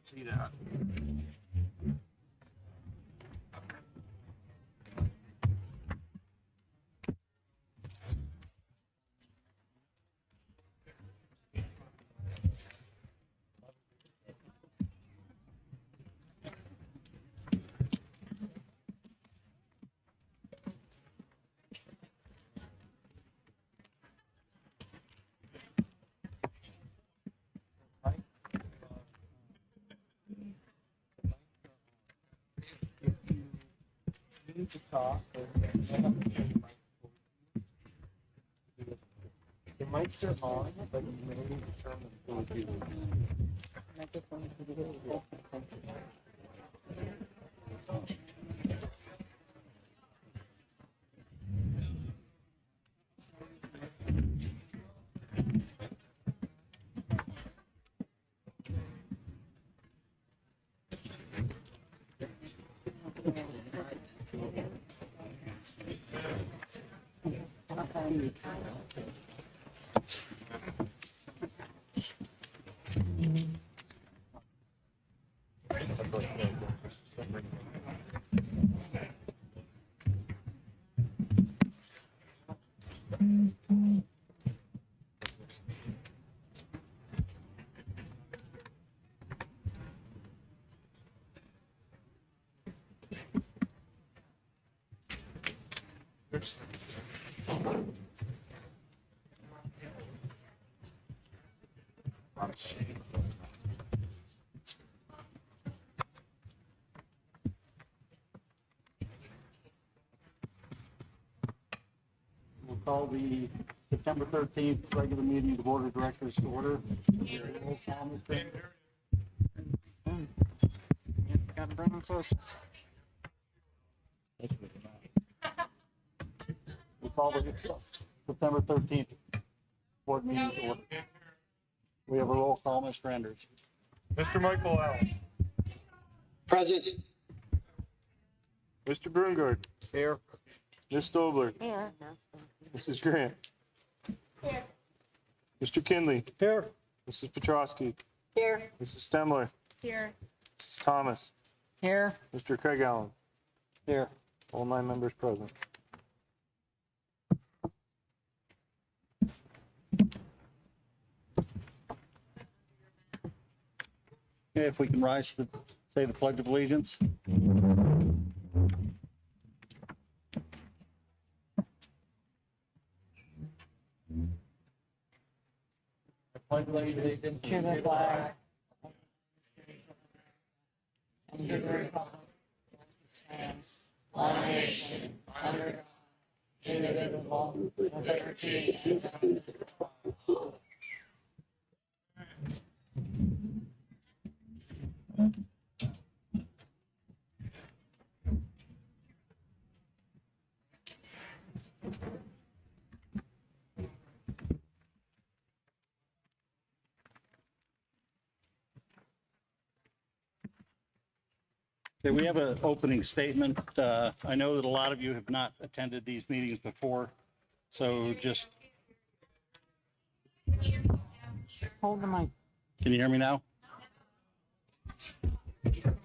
See that. To talk, your mics are on, but you may determine who would be We'll call the September 13th regular meeting of the Board of Directors to order. Got to bring them close. We'll call the September 13th board meeting to order. We have a roll call, Mr. Enders. Mr. Michael Allen. Present. Mr. Brungard. Here. Ms. Stobler. Here. Mrs. Grant. Here. Mr. Kinley. Here. Mrs. Petrosky. Here. Mrs. Stemler. Here. Mrs. Thomas. Here. Mr. Craig Allen. Here. All 9 members present. Okay, if we can rise to say the Pledge of Allegiance. I pledge allegiance To the flag. And to the republic. That stands one nation under God, indivisible, with liberty and justice for all. Okay, we have an opening statement. I know that a lot of you have not attended these meetings before, so just. Hold the mic. Can you hear me now?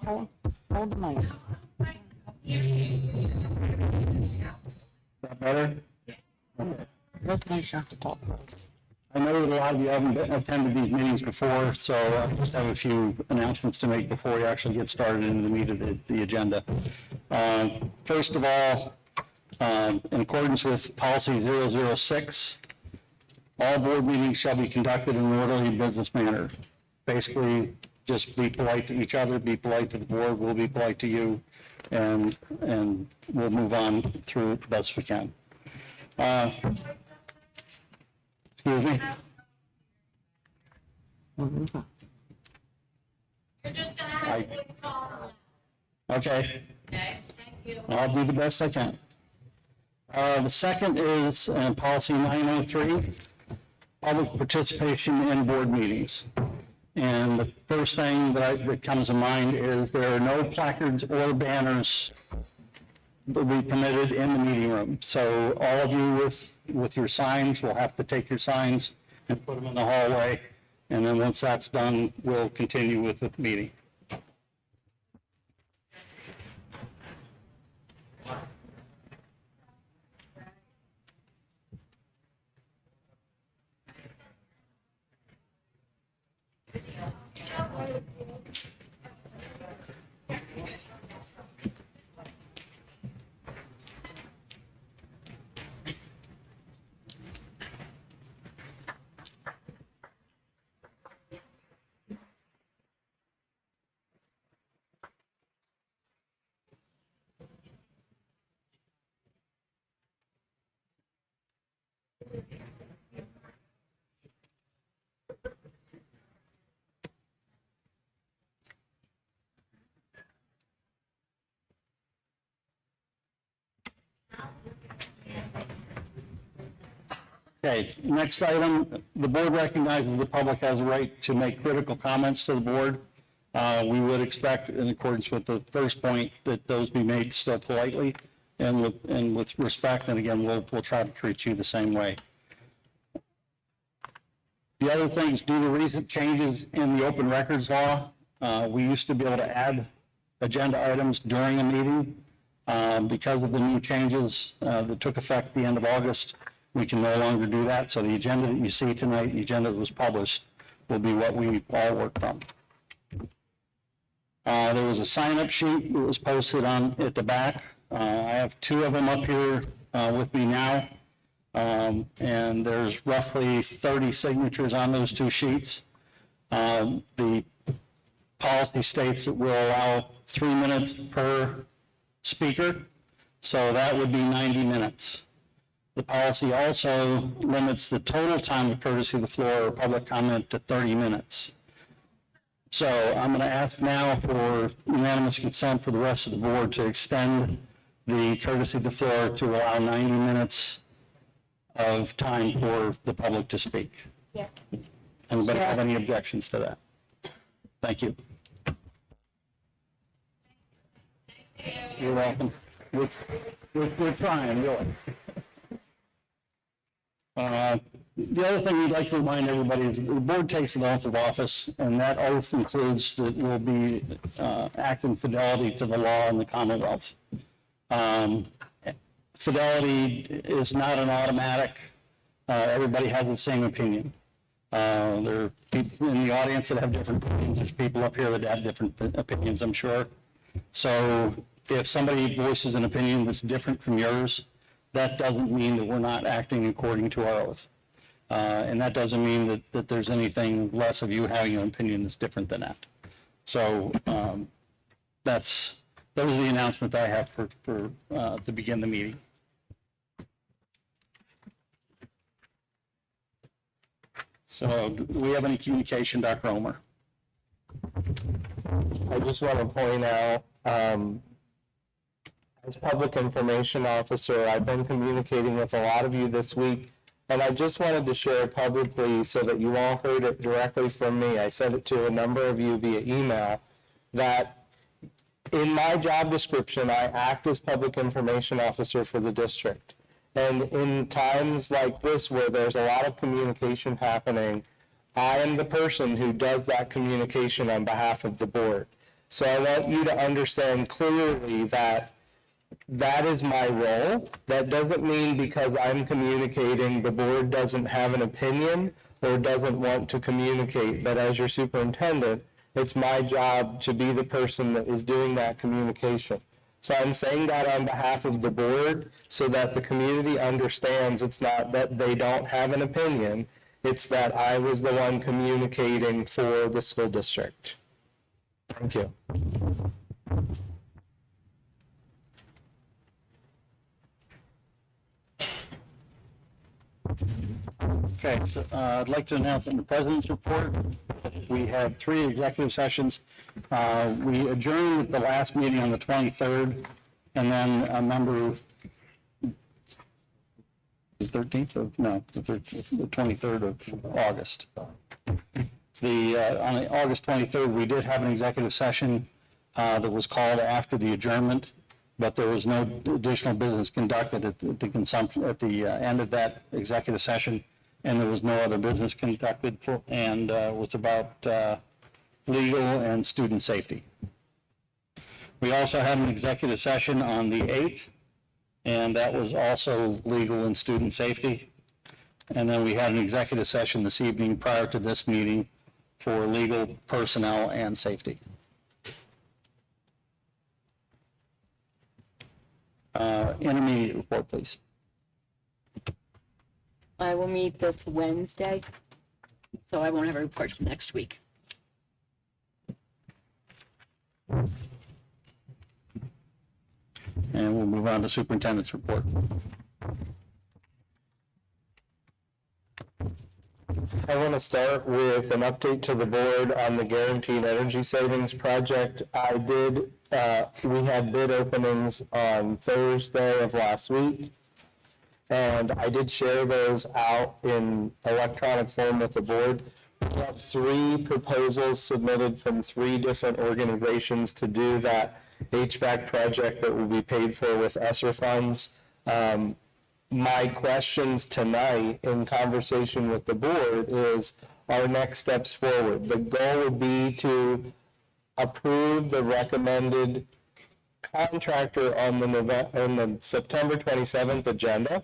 Hold the mic. Is that better? Let's make sure to talk first. I know that a lot of you haven't attended these meetings before, so I just have a few announcements to make before we actually get started into the meat of the agenda. First of all, in accordance with policy 006, all board meetings shall be conducted in an orderly business manner. Basically, just be polite to each other, be polite to the board, we'll be polite to you, and we'll move on through the best we can. Excuse me? Mm-hmm. You're just gonna have to call. Okay, Okay, thank you. I'll do the best I can. The second is policy 903, public participation in board meetings. And the first thing that comes to mind is there are no placards or banners that will be permitted in the meeting room. So all of you with your signs will have to take your signs and put them in the hallway. And then once that's done, we'll continue with the meeting. Okay, next item, the board recognizes the public has a right to make critical comments to the board. We would expect, in accordance with the first point, that those be made still politely and with respect, and again, we'll try to treat you the same way. The other thing is, due to recent changes in the open records law, we used to be able to add agenda items during a meeting. Because of the new changes that took effect at the end of August, we can no longer do that. So the agenda that you see tonight, the agenda that was published, will be what we all work from. There was a sign-up sheet that was posted at the back. I have two of them up here with me now. And there's roughly 30 signatures on those two sheets. The policy states that we'll allow 3 minutes per speaker, so that would be 90 minutes. The policy also limits the total time of courtesy of the floor or public comment to 30 minutes. So I'm going to ask now for unanimous consent for the rest of the board to extend the courtesy of the floor to allow 90 minutes of time for the public to speak. Yeah. Anybody have any objections to that? Thank you. You're welcome. We're trying, really. The other thing we'd like to remind everybody is the board takes an oath of office, and that oath includes that we'll be acting fidelity to the law and the Commonwealth. Fidelity is not an automatic. Everybody has the same opinion. There are people in the audience that have different opinions. There's people up here that have different opinions, I'm sure. So if somebody voices an opinion that's different from yours, that doesn't mean that we're not acting according to our oath. And that doesn't mean that there's anything less of you having an opinion that's different than that. So those are the announcements I have to begin the meeting. So do we have any communication, Dr. Omer? I just want to point out, as public information officer, I've been communicating with a lot of you this week, and I just wanted to share publicly so that you all heard it directly from me. I sent it to a number of you via email that in my job description, I act as public information officer for the district. And in times like this where there's a lot of communication happening, I am the person who does that communication on behalf of the board. So I want you to understand clearly that that is my role. That doesn't mean because I'm communicating, the board doesn't have an opinion or doesn't want to communicate. But as your superintendent, it's my job to be the person that is doing that communication. So I'm saying that on behalf of the board so that the community understands it's not that they don't have an opinion, it's that I was the one communicating for the school district. Thank you. Okay, so I'd like to announce in the president's report, we had 3 executive sessions. We adjourned at the last meeting on the 23rd, and then a member, the 13th of, no, the 23rd of August. On August 23rd, we did have an executive session that was called after the adjournment, but there was no additional business conducted at the end of that executive session, and there was no other business conducted, and was about legal and student safety. We also had an executive session on the 8th, and that was also legal and student safety. And then we had an executive session this evening prior to this meeting, for legal, personnel, and safety. Intermediate report, please. I will meet this Wednesday, so I won't have a report till next week. And we'll move on to superintendent's report. I want to start with an update to the board on the Guaranteed Energy Savings Project. We had bid openings on Thursday of last week, and I did share those out in electronic form with the board. We have 3 proposals submitted from 3 different organizations to do that HVAC project that will be paid for with ESSER funds. My questions tonight in conversation with the board is our next steps forward. The goal would be to approve the recommended contractor on the September 27th agenda.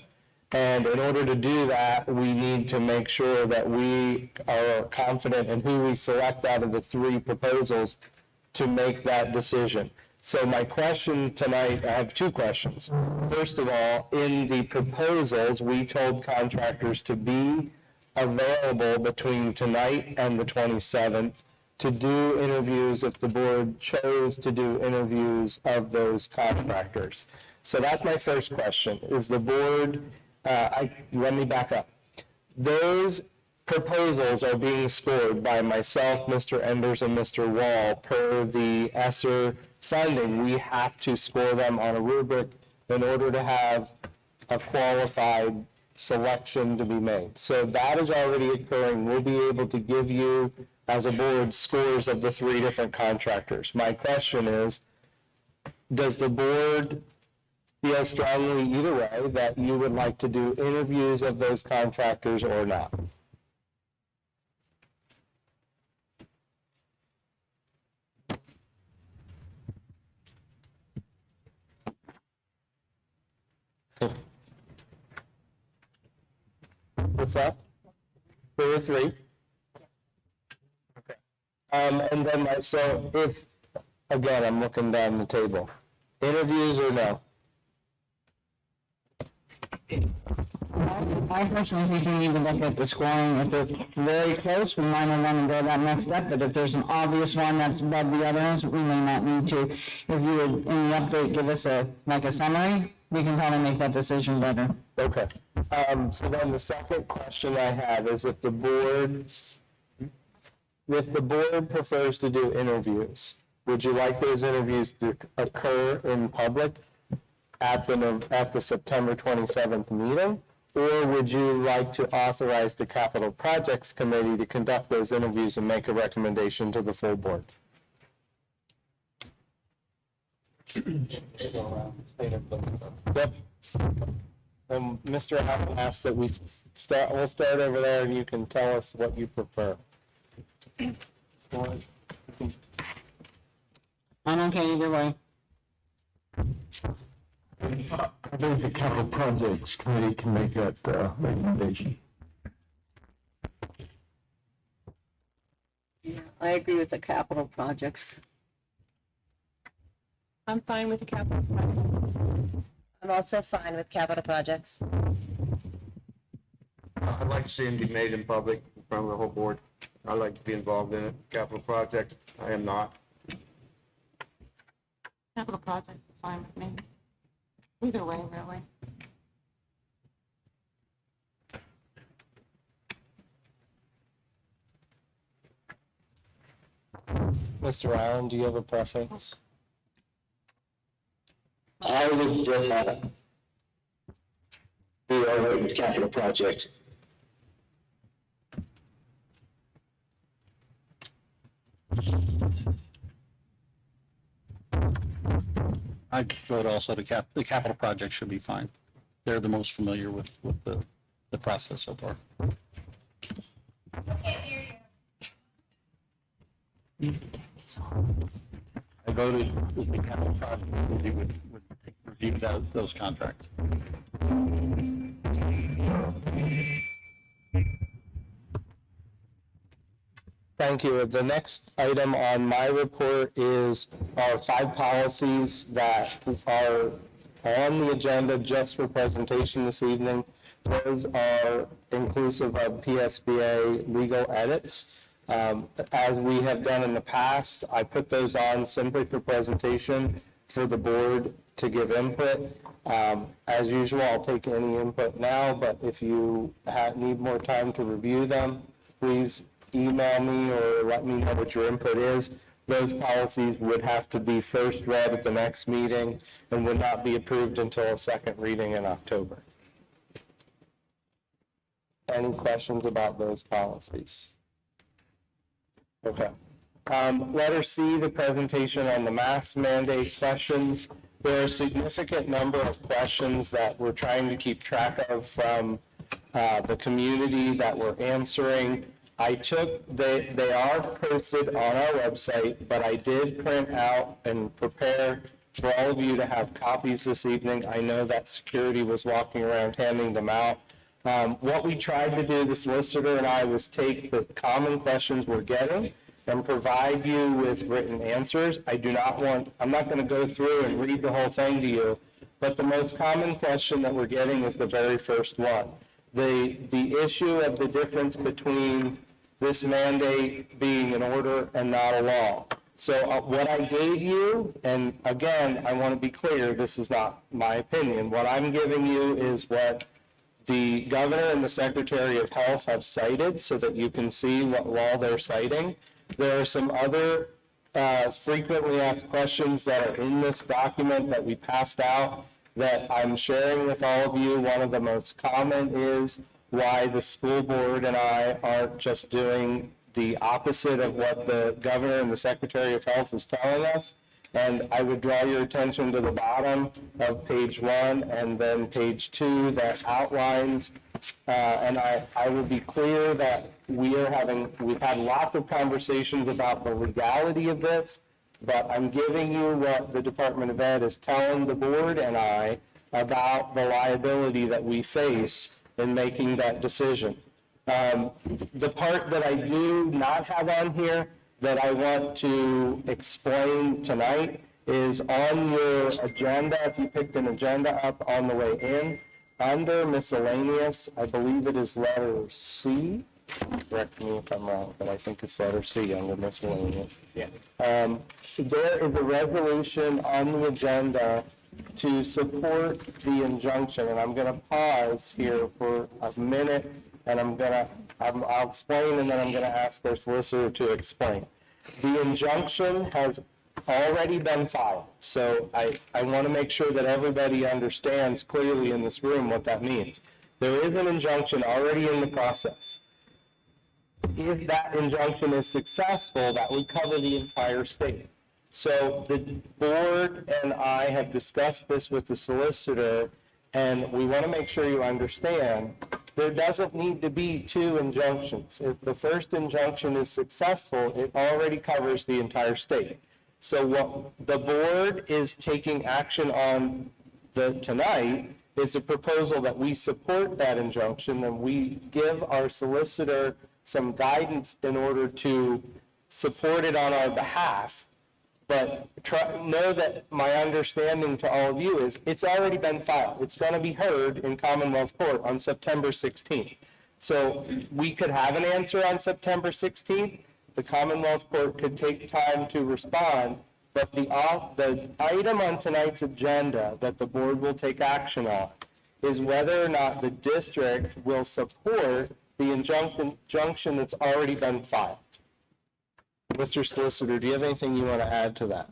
And in order to do that, we need to make sure that we are confident in who we select out of the 3 proposals to make that decision. So my question tonight, I have 2 questions. First of all, in the proposals, we told contractors to be available between tonight and the 27th to do interviews if the board chose to do interviews of those contractors. So that's my first question. Is the board, let me back up. Those proposals are being scored by myself, Mr. Enders, and Mr. Wall per the ESSER funding. We have to score them on a rubric in order to have a qualified selection to be made. So that is already occurring. We'll be able to give you, as a board, scores of the 3 different contractors. My question is, does the board feel strongly either way that you would like to do interviews of those contractors or not? What's that? There were 3. Okay. And then, so if, again, I'm looking down the table, interviews or no? I personally think we need to look at the scoring. If they're very close, we might not want to go that next step, but if there's an obvious one that's above the other ones, we may not need to. If you would, in the update, give us a summary, we can probably make that decision better. Okay. So then the second question I have is if the board prefers to do interviews, would you like those interviews to occur in public at the September 27th meeting? Or would you like to authorize the Capital Projects Committee to conduct those interviews and make a recommendation to the full board? Yep. Mr. Allen asked that we'll start over there and you can tell us what you prefer. I'm okay either way. I think the Capital Projects Committee can make that recommendation. Yeah, I agree with the capital projects. I'm fine with the capital projects. I'm also fine with capital projects. I'd like to see them be made in public in front of the whole board. I'd like to be involved in it. Capital project, I am not. Capital projects is fine with me. Either way, really. Mr. Allen, do you have a preference? I would be all right with capital project. I'd vote also to the capital project should be fine. They're the most familiar with the process so far. I voted with the capital project committee would review those contracts. Thank you. The next item on my report is our 5 policies that are on the agenda just for presentation this evening. Those are inclusive of PSBA legal edits. As we have done in the past, I put those on simply for presentation for the board to give input. As usual, I'll take any input now, but if you need more time to review them, please email me or let me know what your input is. Those policies would have to be first read at the next meeting and would not be approved until a second reading in October. Any questions about those policies? Okay. Letter C, the presentation on the mask mandate questions. There are a significant number of questions that we're trying to keep track of from the community that we're answering. They are posted on our website, but I did print out and prepare for all of you to have copies this evening. I know that security was walking around handing them out. What we tried to do, the solicitor and I, was take the common questions we're getting and provide you with written answers. I'm not going to go through and read the whole thing to you, but the most common question that we're getting is the very first one. The issue of the difference between this mandate being an order and not a law. So what I gave you, and again, I want to be clear, this is not my opinion. What I'm giving you is what the governor and the Secretary of Health have cited so that you can see what law they're citing. There are some other frequently asked questions that are in this document that we passed out that I'm sharing with all of you. One of the most common is why the school board and I aren't just doing the opposite of what the governor and the Secretary of Health is telling us. And I would draw your attention to the bottom of page 1 and then page 2 that outlines, and I will be clear that we've had lots of conversations about the legality of this, but I'm giving you what the Department of Ed is telling the board and I about the liability that we face in making that decision. The part that I do not have on here that I want to explain tonight is on your agenda. If you picked an agenda up on the way in, under miscellaneous, I believe it is letter C. Correct me if I'm wrong, but I think it's letter C under miscellaneous. Yeah. There is a resolution on the agenda to support the injunction, and I'm going to pause here for a minute, and I'll explain, and then I'm going to ask our solicitor to explain. The injunction has already been filed, so I want to make sure that everybody understands clearly in this room what that means. There is an injunction already in the process. If that injunction is successful, that would cover the entire state. So the board and I have discussed this with the solicitor, and we want to make sure you understand there doesn't need to be 2 injunctions. If the first injunction is successful, it already covers the entire state. So what the board is taking action on tonight is a proposal that we support that injunction, and we give our solicitor some guidance in order to support it on our behalf. But know that my understanding to all of you is it's already been filed. It's going to be heard in Commonwealth Court on September 16th. So we could have an answer on September 16th. The Commonwealth Court could take time to respond. But the item on tonight's agenda that the board will take action on is whether or not the district will support the injunction that's already been filed. Mr. Solicitor, do you have anything you want to add to that?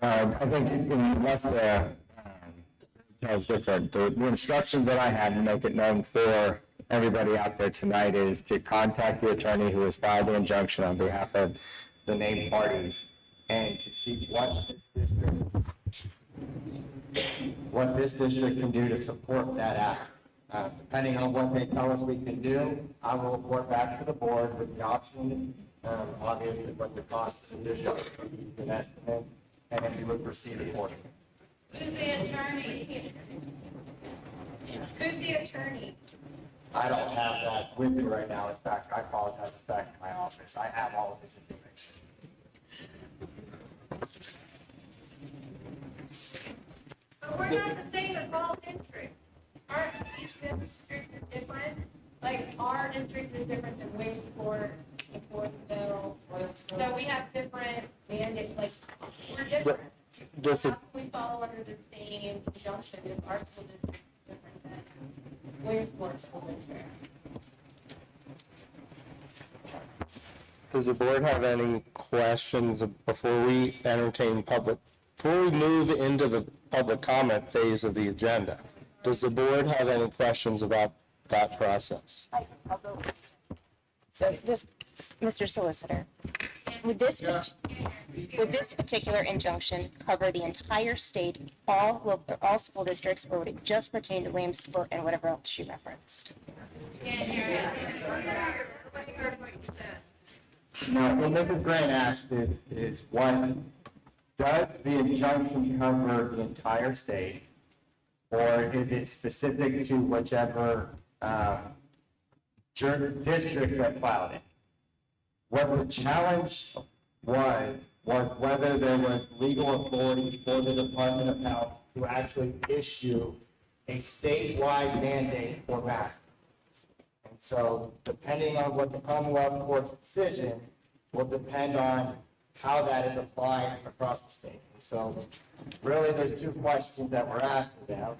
I think unless the details different, the instructions that I have to make it known for everybody out there tonight is to contact the attorney who has filed the injunction on behalf of the named parties and to see what this district can do to support that act. Depending on what they tell us we can do, I will report back to the board with the option, obviously what the cost of the district, an estimate, and then we would proceed accordingly. Who's the attorney? Who's the attorney? I don't have that with me right now. In fact, I apologize, it's back in my office. I have all of this information. But we're not the same as all districts. Each district is different. Like, our district is different than Williamsport, Fourthville. So we have different mandates, like, we're different. Does How it, can we follow under the same injunction if our school district is different than Williamsport School District? does the board have any questions before we before we move into the public comment phase of the agenda? Does the board have any questions about that process? I'll go. So this, Mr. Solicitor, would this particular injunction cover the entire state, all school districts, or would it just pertain to Williamsport and whatever else you referenced? No, what Mrs. Grant asked is what, does the injunction cover the entire state? Or is it specific to whichever district that filed it? What the challenge was whether there was legal authority for the Department of Health to actually issue a statewide mandate for masking. And so depending on what the Commonwealth Court's decision will depend on how that is applied across the state. And so really there's two questions that were asked of them.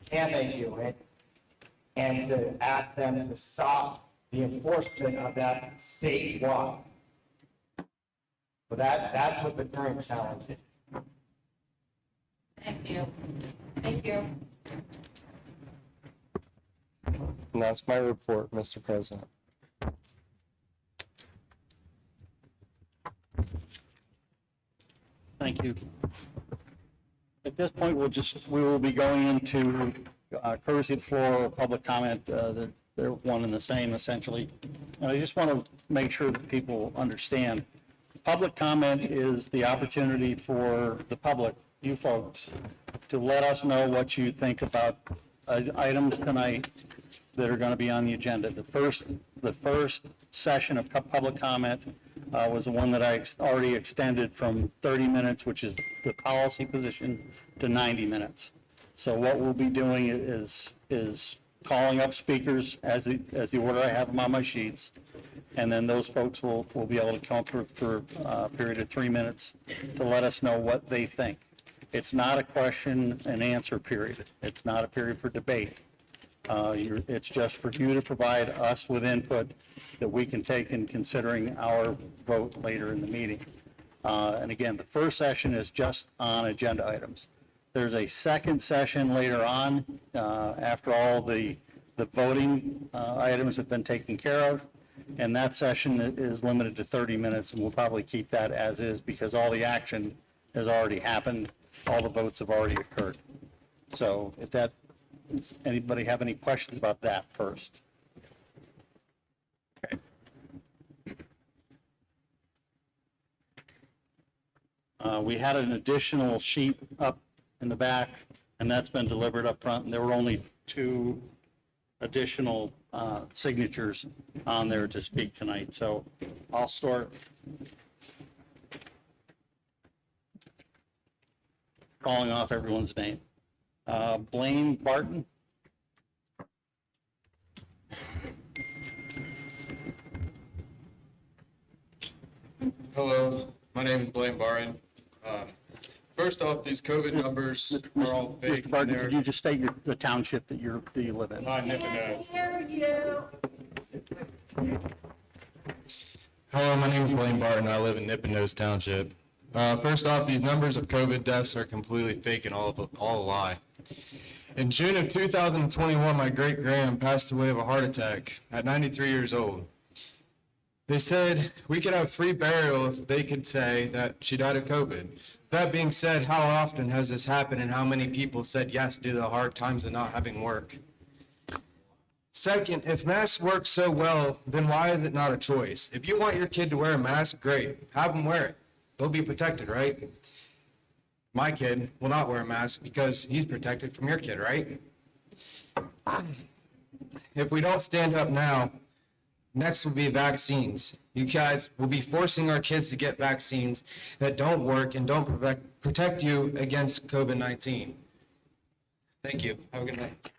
Can they do it? And to ask them to stop the enforcement of that statewide. So that's what the current challenge is. Thank you. Thank you. And that's my report, Mr. President. Thank you. At this point, we will be going into courtesy of the floor, public comment. They're one and the same essentially. And I just want to make sure that people understand. Public comment is the opportunity for the public, you folks, to let us know what you think about items tonight that are going to be on the agenda. The first session of public comment was the one that I already extended from 30 minutes, which is the policy position, to 90 minutes. So what we'll be doing is calling up speakers as the order I have them on my sheets, and then those folks will be able to come up for a period of 3 minutes to let us know what they think. It's not a question and answer period. It's not a period for debate. It's just for you to provide us with input that we can take in considering our vote later in the meeting. And again, the first session is just on agenda items. There's a second session later on, after all the voting items have been taken care of, and that session is limited to 30 minutes, and we'll probably keep that as is because all the action has already happened, all the votes have already occurred. So if that, anybody have any questions about that first? Okay. We had an additional sheet up in the back, and that's been delivered up front, and there were only 2 additional signatures on there to speak tonight. So I'll start calling off everyone's name. Blaine Barton. Hello, my name is Blaine Barton. First off, these COVID numbers are all fake. Mr. Barton, They're could you just state the township that you live in? not Nipponose. Hear you. Hello, my name is Blaine Barton. I live in Nipponose Township. First off, these numbers of COVID deaths are completely fake and all a lie. In June of 2021, my great-grand passed away of a heart attack at 93 years old. They said we could have free burial if they could say that she died of COVID. That being said, how often has this happened and how many people said yes due to the hard times of not having work? Second, if masks work so well, then why is it not a choice? If you want your kid to wear a mask, great. Have them wear it. They'll be protected, right? My kid will not wear a mask because he's protected from your kid, right? if we don't stand up now, next will be vaccines. You guys will be forcing our kids to get vaccines that don't work and don't protect you against COVID-19. Thank you. Have a good night.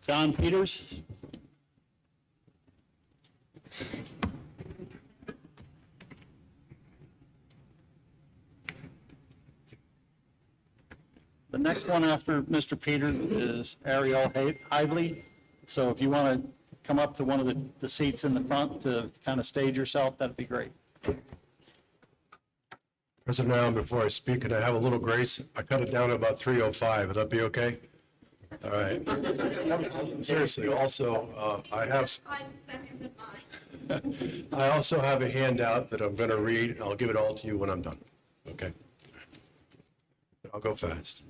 Don Peters? The next one after Mr. Peters is Ariel Hively. So if you want to come up to one of the seats in the front to kind of stage yourself, that'd be great. As of now, before I speak, could I have a little grace? I cut it down to about 3:05. Would that be okay? All right. Seriously, also, I also have a handout that I'm going to read. I'll give it all to you when I'm done. Okay? I'll go fast.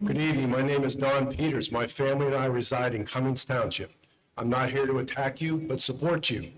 Good evening. My name is Don Peters. My family and I reside in Cummings Township. I'm not here to attack you, but support you.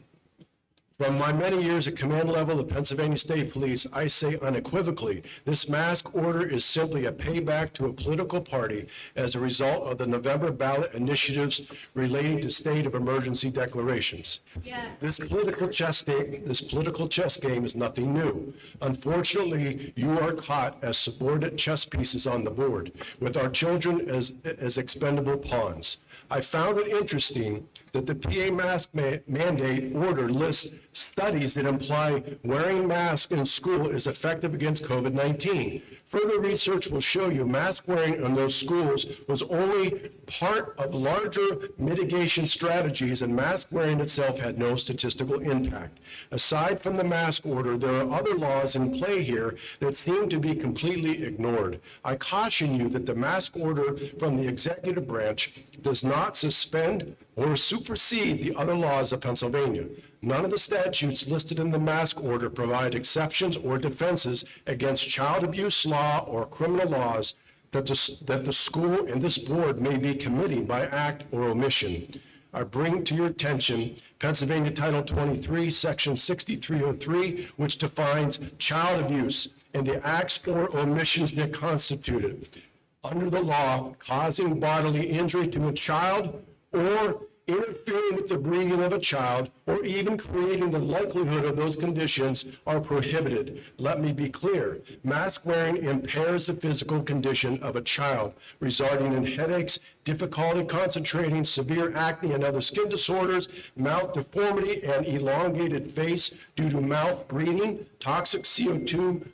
From my many years at command level of Pennsylvania State Police, I say unequivocally, this mask order is simply a payback to a political party as a result of the November ballot initiatives relating to state of emergency declarations. Yes. This political chess game is nothing new. Unfortunately, you are caught as subordinate chess pieces on the board, with our children as expendable pawns. I found it interesting that the PA mask mandate order lists studies that imply wearing masks in school is effective against COVID-19. Further research will show you mask wearing in those schools was only part of larger mitigation strategies, and mask wearing itself had no statistical impact. Aside from the mask order, there are other laws in play here that seem to be completely ignored. I caution you that the mask order from the executive branch does not suspend or supersede the other laws of Pennsylvania. None of the statutes listed in the mask order provide exceptions or defenses against child abuse law or criminal laws that the school and this board may be committing by act or omission. I bring to your attention Pennsylvania Title 23, Section 6303, which defines child abuse and the acts or omissions that constitute it. Under the law, causing bodily injury to a child or interfering with the breathing of a child, or even creating the likelihood of those conditions are prohibited. Let me be clear. Mask wearing impairs the physical condition of a child, resulting in headaches, difficulty concentrating, severe acne and other skin disorders, mouth deformity, and elongated face due to mouth breathing, toxic CO2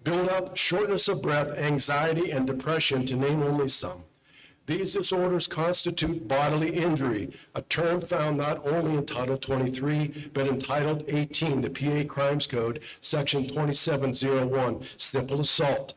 buildup, shortness of breath, anxiety, and depression, to name only some. These disorders constitute bodily injury, a term found not only in Title 23, but in Title 18, the PA Crimes Code, Section 2701, simple assault.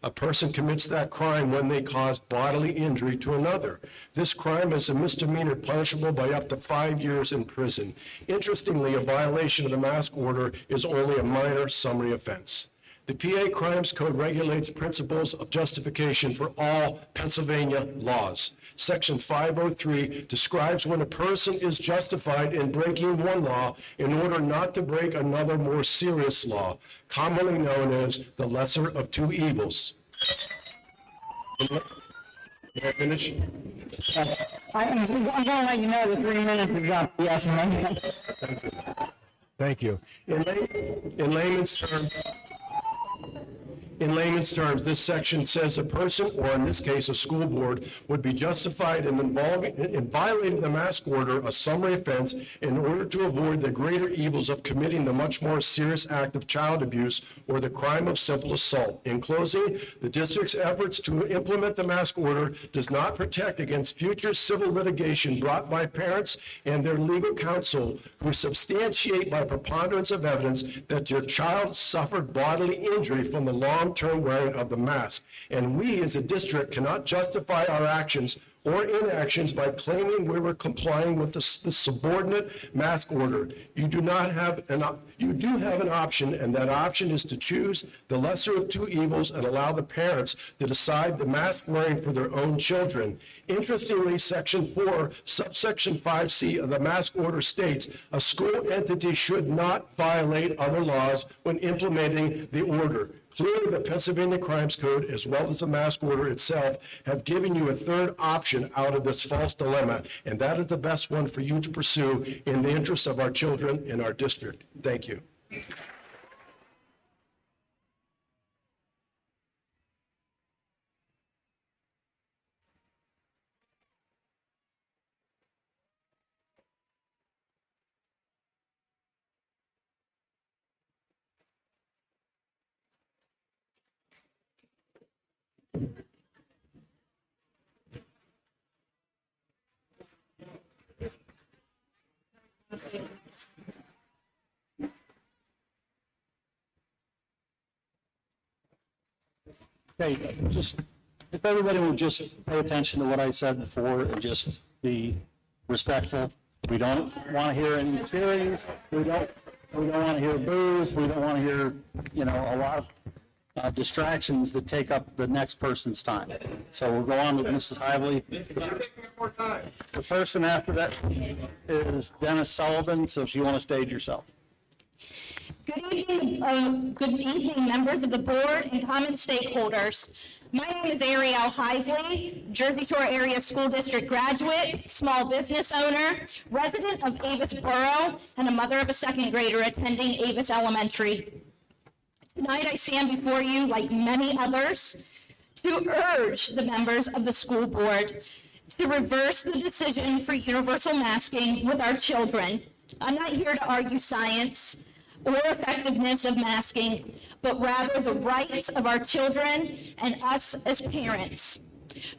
A person commits that crime when they cause bodily injury to another. This crime is a misdemeanor punishable by up to 5 years in prison. Interestingly, a violation of the mask order is only a minor summary offense. The PA Crimes Code regulates principles of justification for all Pennsylvania laws. Section 503 describes when a person is justified in breaking one law in order not to break another more serious law, commonly known as the lesser of two evils. May I finish? I'm going to let you know the 3 minutes is up. Yes, ma'am. Thank you. In layman's terms, this section says a person, or in this case, a school board, would be justified in violating the mask order, a summary offense, in order to avoid the greater evils of committing the much more serious act of child abuse or the crime of simple assault. In closing, the district's efforts to implement the mask order does not protect against future civil litigation brought by parents and their legal counsel who substantiate by preponderance of evidence that their child suffered bodily injury from the long-term wearing of the mask. And we as a district cannot justify our actions or inactions by claiming we were complying with the subordinate mask order. You do have an option, and that option is to choose the lesser of two evils and allow the parents to decide the mask wearing for their own children. Interestingly, Section 4, subsection 5C of the mask order states a school entity should not violate other laws when implementing the order. Clearly, the Pennsylvania Crimes Code, as well as the mask order itself, have given you a third option out of this false dilemma, and that is the best one for you to pursue in the interest of our children in our district. Thank you. Okay, just, if everybody would just pay attention to what I said before and just be respectful. We don't want to hear any cheering, we don't want to hear boos, we don't want to hear, you know, a lot of distractions that take up the next person's time. So we'll go on with Mrs. Hively. The person after that is Dennis Sullivan, so if you want to stage yourself. Good evening, members of the board and common stakeholders. My name is Ariel Hively, Jersey Shore Area School District graduate, small business owner, resident of Avis Borough, and a mother of a second grader attending Avis Elementary. Tonight I stand before you, like many others, to urge the members of the school board to reverse the decision for universal masking with our children. I'm not here to argue science or effectiveness of masking, but rather the rights of our children and us as parents.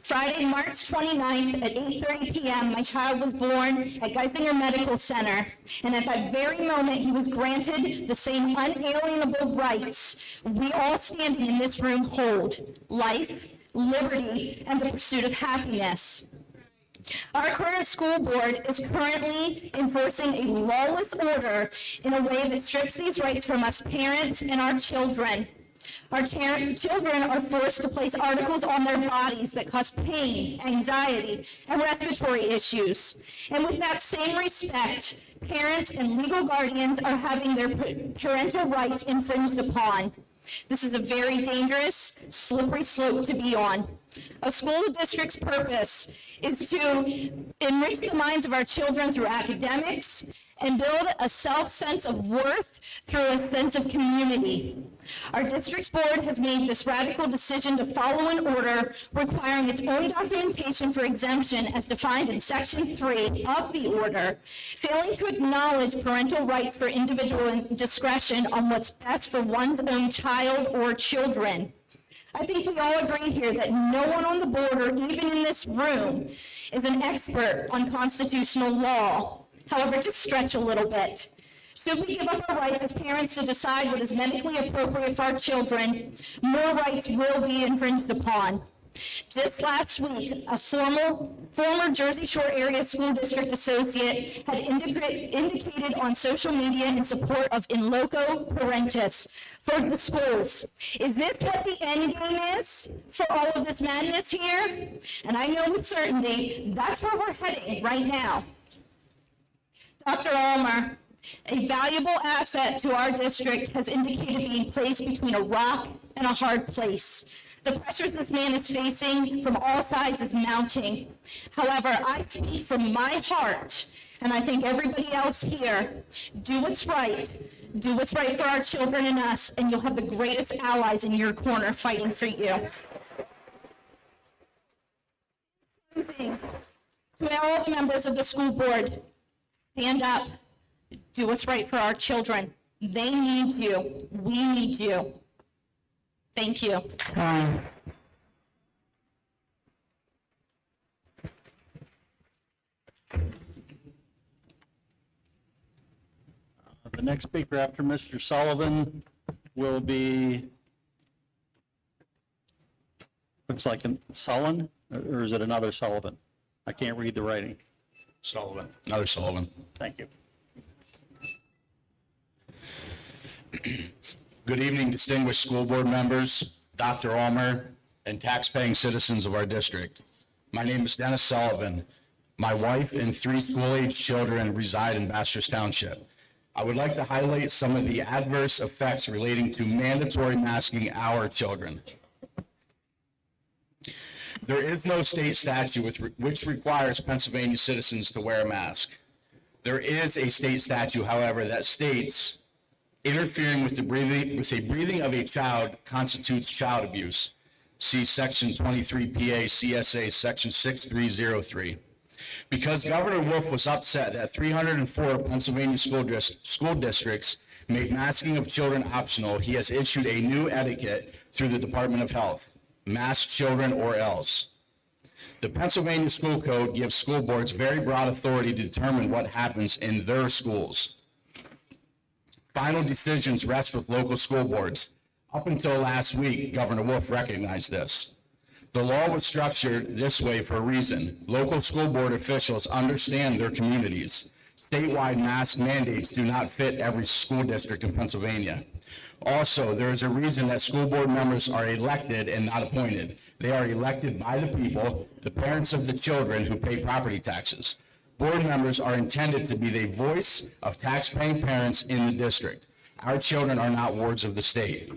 Friday, March 29th at 8:30 p.m., my child was born at Geisinger Medical Center, and at that very moment, he was granted the same unalienable rights we all standing in this room hold: life, liberty, and the pursuit of happiness. Our current school board is currently enforcing a lawless order in a way that strips these rights from us parents and our children. Our children are forced to place articles on their bodies that cause pain, anxiety, and respiratory issues. And with that same respect, parents and legal guardians are having their parental rights infringed upon. This is a very dangerous, slippery slope to be on. A school district's purpose is to enrich the minds of our children through academics and build a sense of worth through a sense of community. Our district's board has made this radical decision to follow an order requiring its own documentation for exemption as defined in Section 3 of the order, failing to acknowledge parental rights for individual discretion on what's best for one's own child or children. I think we all agree here that no one on the board or even in this room is an expert on constitutional law. However, just stretch a little bit. Should we give up our rights as parents to decide what is medically appropriate for our children, more rights will be infringed upon. Just last week, a former Jersey Shore Area School District associate had indicated on social media in support of in loco parentis for the schools. Is this what the end game is for all of this madness here? And I know with certainty that's where we're heading right now. Dr. Ulmer, a valuable asset to our district, has indicated being placed between a rock and a hard place. The pressures this man is facing from all sides is mounting. However, I speak from my heart, and I think everybody else here, do what's right. Do what's right for our children and us, and you'll have the greatest allies in your corner fighting for you. To all the members of the school board, stand up. Do what's right for our children. They need you. We need you. Thank you. Time. The next speaker after Mr. Sullivan will be, looks like a Sullivan, or is it another Sullivan? I can't read the writing. Sullivan, another Sullivan. Thank you. Good evening, distinguished school board members, Dr. Ulmer, and tax-paying citizens of our district. My name is Dennis Sullivan. My wife and 3 school-age children reside in Bastrop Township. I would like to highlight some of the adverse effects relating to mandatory masking our children. There is no state statute which requires Pennsylvania citizens to wear a mask. There is a state statute, however, that states interfering with the breathing of a child constitutes child abuse. See Section 23 PA CSA Section 6303. Because Governor Wolf was upset that 304 Pennsylvania school districts made masking of children optional, he has issued a new etiquette through the Department of Health: mask children or else. The Pennsylvania School Code gives school boards very broad authority to determine what happens in their schools. Final decisions rest with local school boards. Up until last week, Governor Wolf recognized this. The law was structured this way for a reason. Local school board officials understand their communities. Statewide mask mandates do not fit every school district in Pennsylvania. Also, there is a reason that school board members are elected and not appointed. They are elected by the people, the parents of the children who pay property taxes. Board members are intended to be the voice of tax-paying parents in the district. Our children are not wards of the state.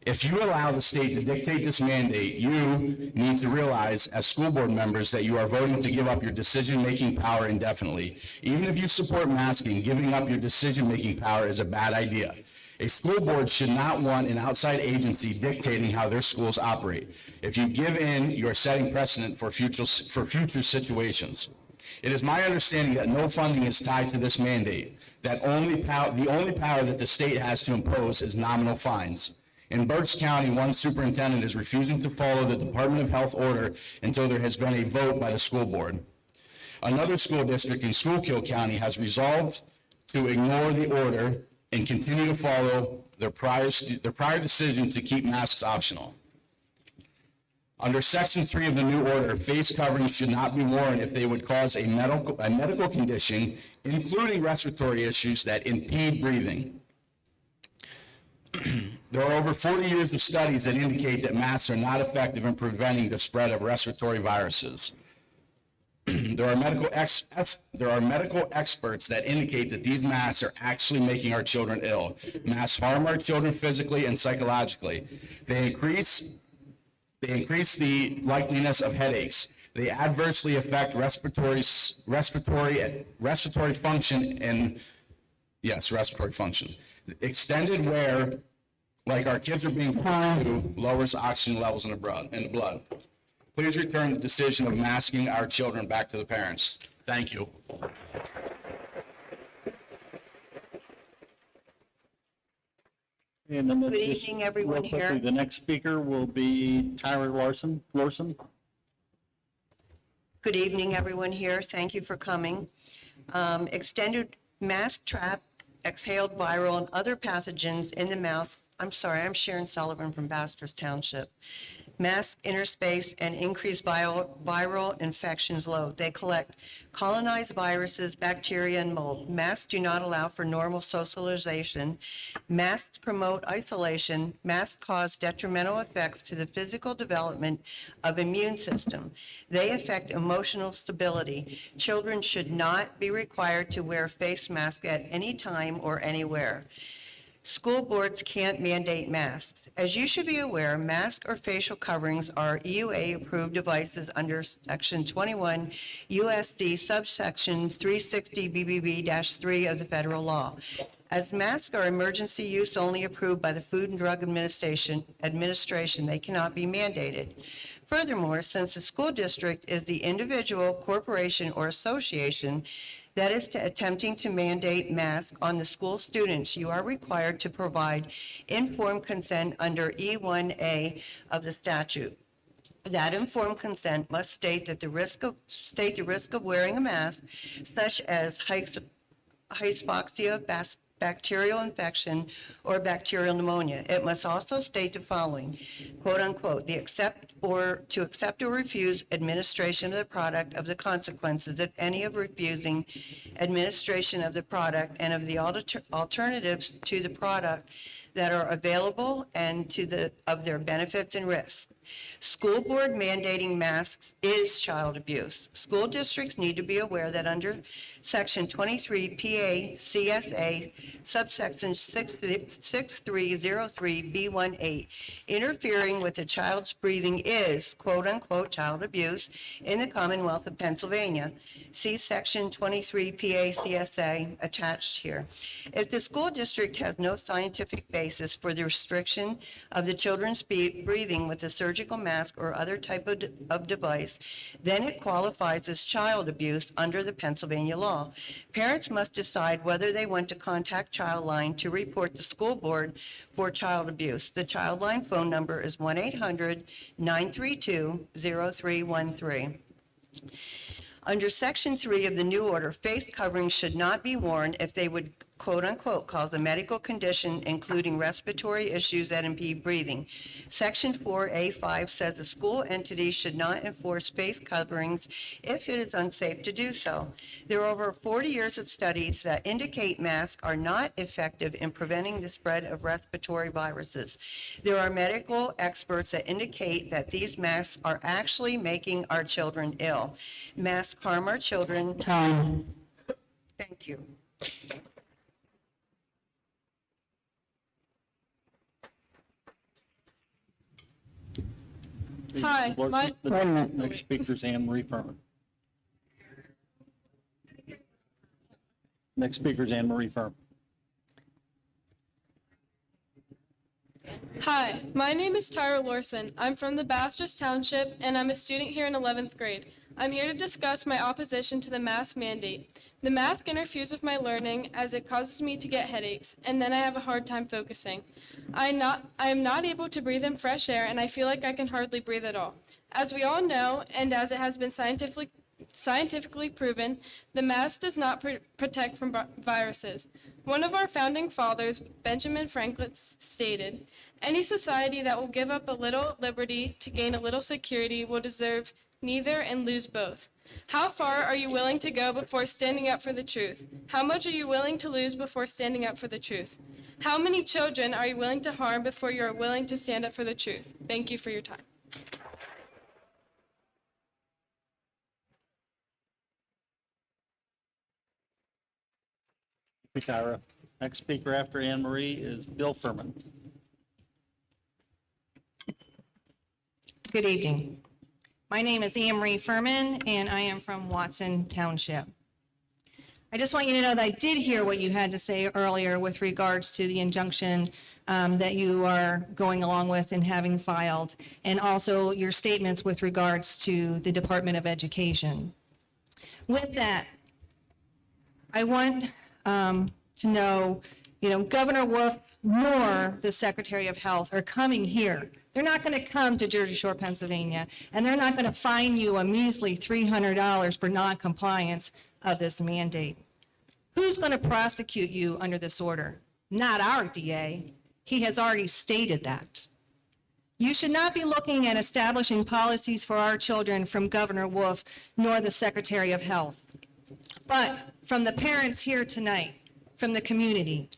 If you allow the state to dictate this mandate, you need to realize as school board members that you are voting to give up your decision-making power indefinitely. Even if you support masking, giving up your decision-making power is a bad idea. A school board should not want an outside agency dictating how their schools operate. If you give in, you are setting precedent for future situations. It is my understanding that no funding is tied to this mandate, that the only power that the state has to impose is nominal fines. In Berks County, one superintendent is refusing to follow the Department of Health order until there has been a vote by the school board. Another school district in Schuylkill County has resolved to ignore the order and continue to follow their prior decision to keep masks optional. Under Section 3 of the new order, face coverings should not be worn if they would cause a medical condition, including respiratory issues that impede breathing. There are over 40 years of studies that indicate that masks are not effective in preventing the spread of respiratory viruses. There are medical experts that indicate that these masks are actually making our children ill. Masks harm our children physically and psychologically. They increase the likeliness of headaches. They adversely affect respiratory function and respiratory function. Extended wear, like our kids are being forced to, lowers oxygen levels in the blood. Please return the decision of masking our children back to the parents. Thank you. And then Good evening, everyone real quickly, here. the next speaker will be Tyler Larson. Good evening, everyone here. Thank you for coming. Extended mask trap, exhaled viral and other pathogens in the mouth. I'm sorry, I'm Sharon Sullivan from Bastrop Township. Mask interspace and increased viral infections load. They collect colonized viruses, bacteria, and mold. Masks do not allow for normal socialization. Masks promote isolation. Masks cause detrimental effects to the physical development of immune system. They affect emotional stability. Children should not be required to wear face masks at any time or anywhere. School boards can't mandate masks. As you should be aware, masks or facial coverings are EUA-approved devices under Section 21 USD subsection 360 BBB-3 of the federal law. As masks are emergency use only approved by the Food and Drug Administration, they cannot be mandated. Furthermore, since the school district is the individual, corporation, or association that is attempting to mandate masks on the school students, you are required to provide informed consent under E1A of the statute. That informed consent must state the risk of wearing a mask, such as hypoxia, bacterial infection, or bacterial pneumonia. It must also state the following, quote unquote, to accept or refuse administration of the product, of the consequences, if any, of refusing administration of the product and of the alternatives to the product that are available and of their benefits and risks. School board mandating masks is child abuse. School districts need to be aware that under Section 23 PA CSA subsection 6303B18, interfering with a child's breathing is quote-unquote child abuse in the Commonwealth of Pennsylvania. See Section 23 PA CSA attached here. If the school district has no scientific basis for the restriction of the children's breathing with a surgical mask or other type of device, then it qualifies as child abuse under the Pennsylvania law. Parents must decide whether they want to contact Childline to report the school board for child abuse. The Childline phone number is 1-800-932-0313. Under Section 3 of the new order, face coverings should not be worn if they would quote-unquote cause a medical condition, including respiratory issues that impede breathing. Section 4A5 says the school entity should not enforce face coverings if it is unsafe to do so. There are over 40 years of studies that indicate masks are not effective in preventing the spread of respiratory viruses. There are medical experts that indicate that these masks are actually making our children ill. Masks harm our children. Time. Thank you. Hi, my, Wait a minute. Next speaker is Anne Marie Furman. Next speaker is Anne Marie Furman. Hi, my name is Tyra Lorson. I'm from the Bastress Township, and I'm a student here in 11th grade. I'm here to discuss my opposition to the mask mandate. The mask interferes with my learning as it causes me to get headaches, and then I have a hard time focusing. I am not able to breathe in fresh air, and I feel like I can hardly breathe at all. As we all know, and as it has been scientifically proven, the mask does not protect from viruses. One of our founding fathers, Benjamin Franklin, stated, "Any society that will give up a little liberty to gain a little security will deserve neither and lose both." How far are you willing to go before standing up for the truth? How much are you willing to lose before standing up for the truth? How many children are you willing to harm before you are willing to stand up for the truth? Thank you for your time. Thank you, Tyra. Next speaker after Anne Marie is Bill Furman. Good evening. My name is Anne Marie Furman, and I am from Watson Township. I just want you to know that I did hear what you had to say earlier with regards to the injunction that you are going along with and having filed, and also your statements with regards to the Department of Education. With that, I want to know, Governor Wolf nor the Secretary of Health are coming here. They're not going to come to Jersey Shore, Pennsylvania, and they're not going to fine you a measly $300 for non-compliance of this mandate. Who's going to prosecute you under this order? Not our DA. He has already stated that. You should not be looking at establishing policies for our children from Governor Wolf nor the Secretary of Health. But from the parents here tonight, from the community,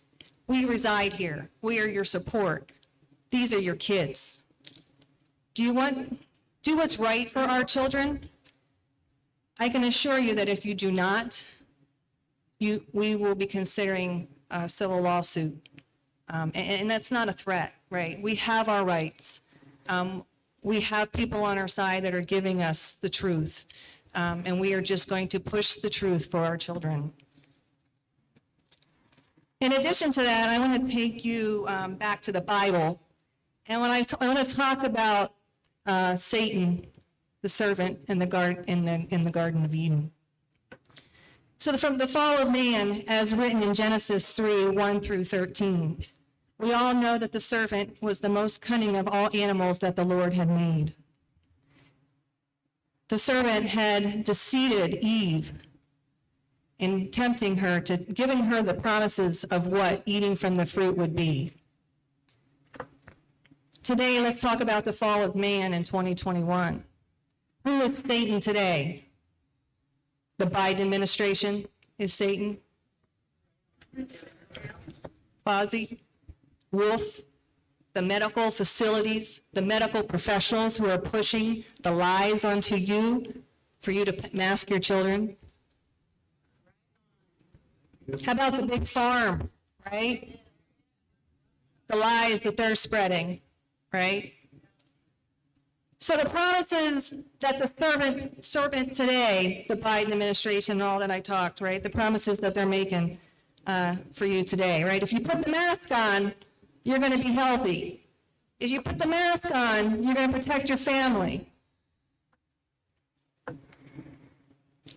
we reside here. We are your support. These are your kids. Do what's right for our children? I can assure you that if you do not, we will be considering a civil lawsuit. And that's not a threat, right? We have our rights. We have people on our side that are giving us the truth. And we are just going to push the truth for our children. In addition to that, I want to take you back to the Bible. And when I want to talk about Satan, the servant in the Garden of Eden. So from the fall of man, as written in Genesis 3:1-13, we all know that the serpent was the most cunning of all animals that the Lord had made. The serpent had deceived Eve in tempting her to giving her the promises of what eating from the fruit would be. Today, let's talk about the fall of man in 2021. Who is Satan today? The Biden administration is Satan. Fozzie, Wolf, the medical facilities, the medical professionals who are pushing the lies onto you for you to mask your children? How about the big farm, right? The lies that they're spreading, right? So the promises that the servant today, the Biden administration and all that I talked, right? The promises that they're making for you today, right? If you put the mask on, you're going to be healthy. If you put the mask on, you're going to protect your family.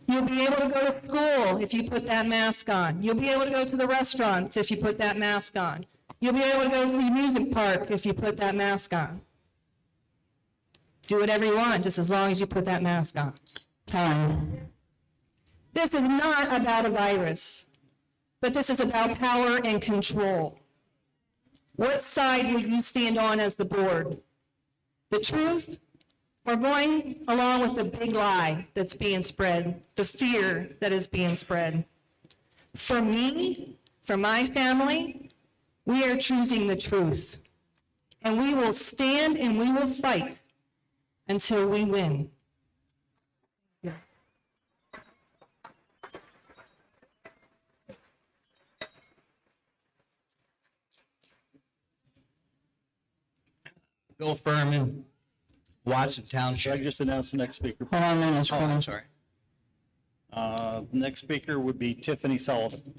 You'll be able to go to school if you put that mask on. You'll be able to go to the restaurants if you put that mask on. You'll be able to go to the music park if you put that mask on. Do whatever you want, just as long as you put that mask on. This is not about a virus, but this is about power and control. What side will you stand on as the board? The truth, or going along with the big lie that's being spread, the fear that is being spread? For me, for my family, we are choosing the truth. And we will stand and we will fight until we win. Bill Furman, Watson Should I Township. just announce the next speaker? Hold on a minute, Oh, I'm sorry. Next speaker would be Tiffany Sullivan.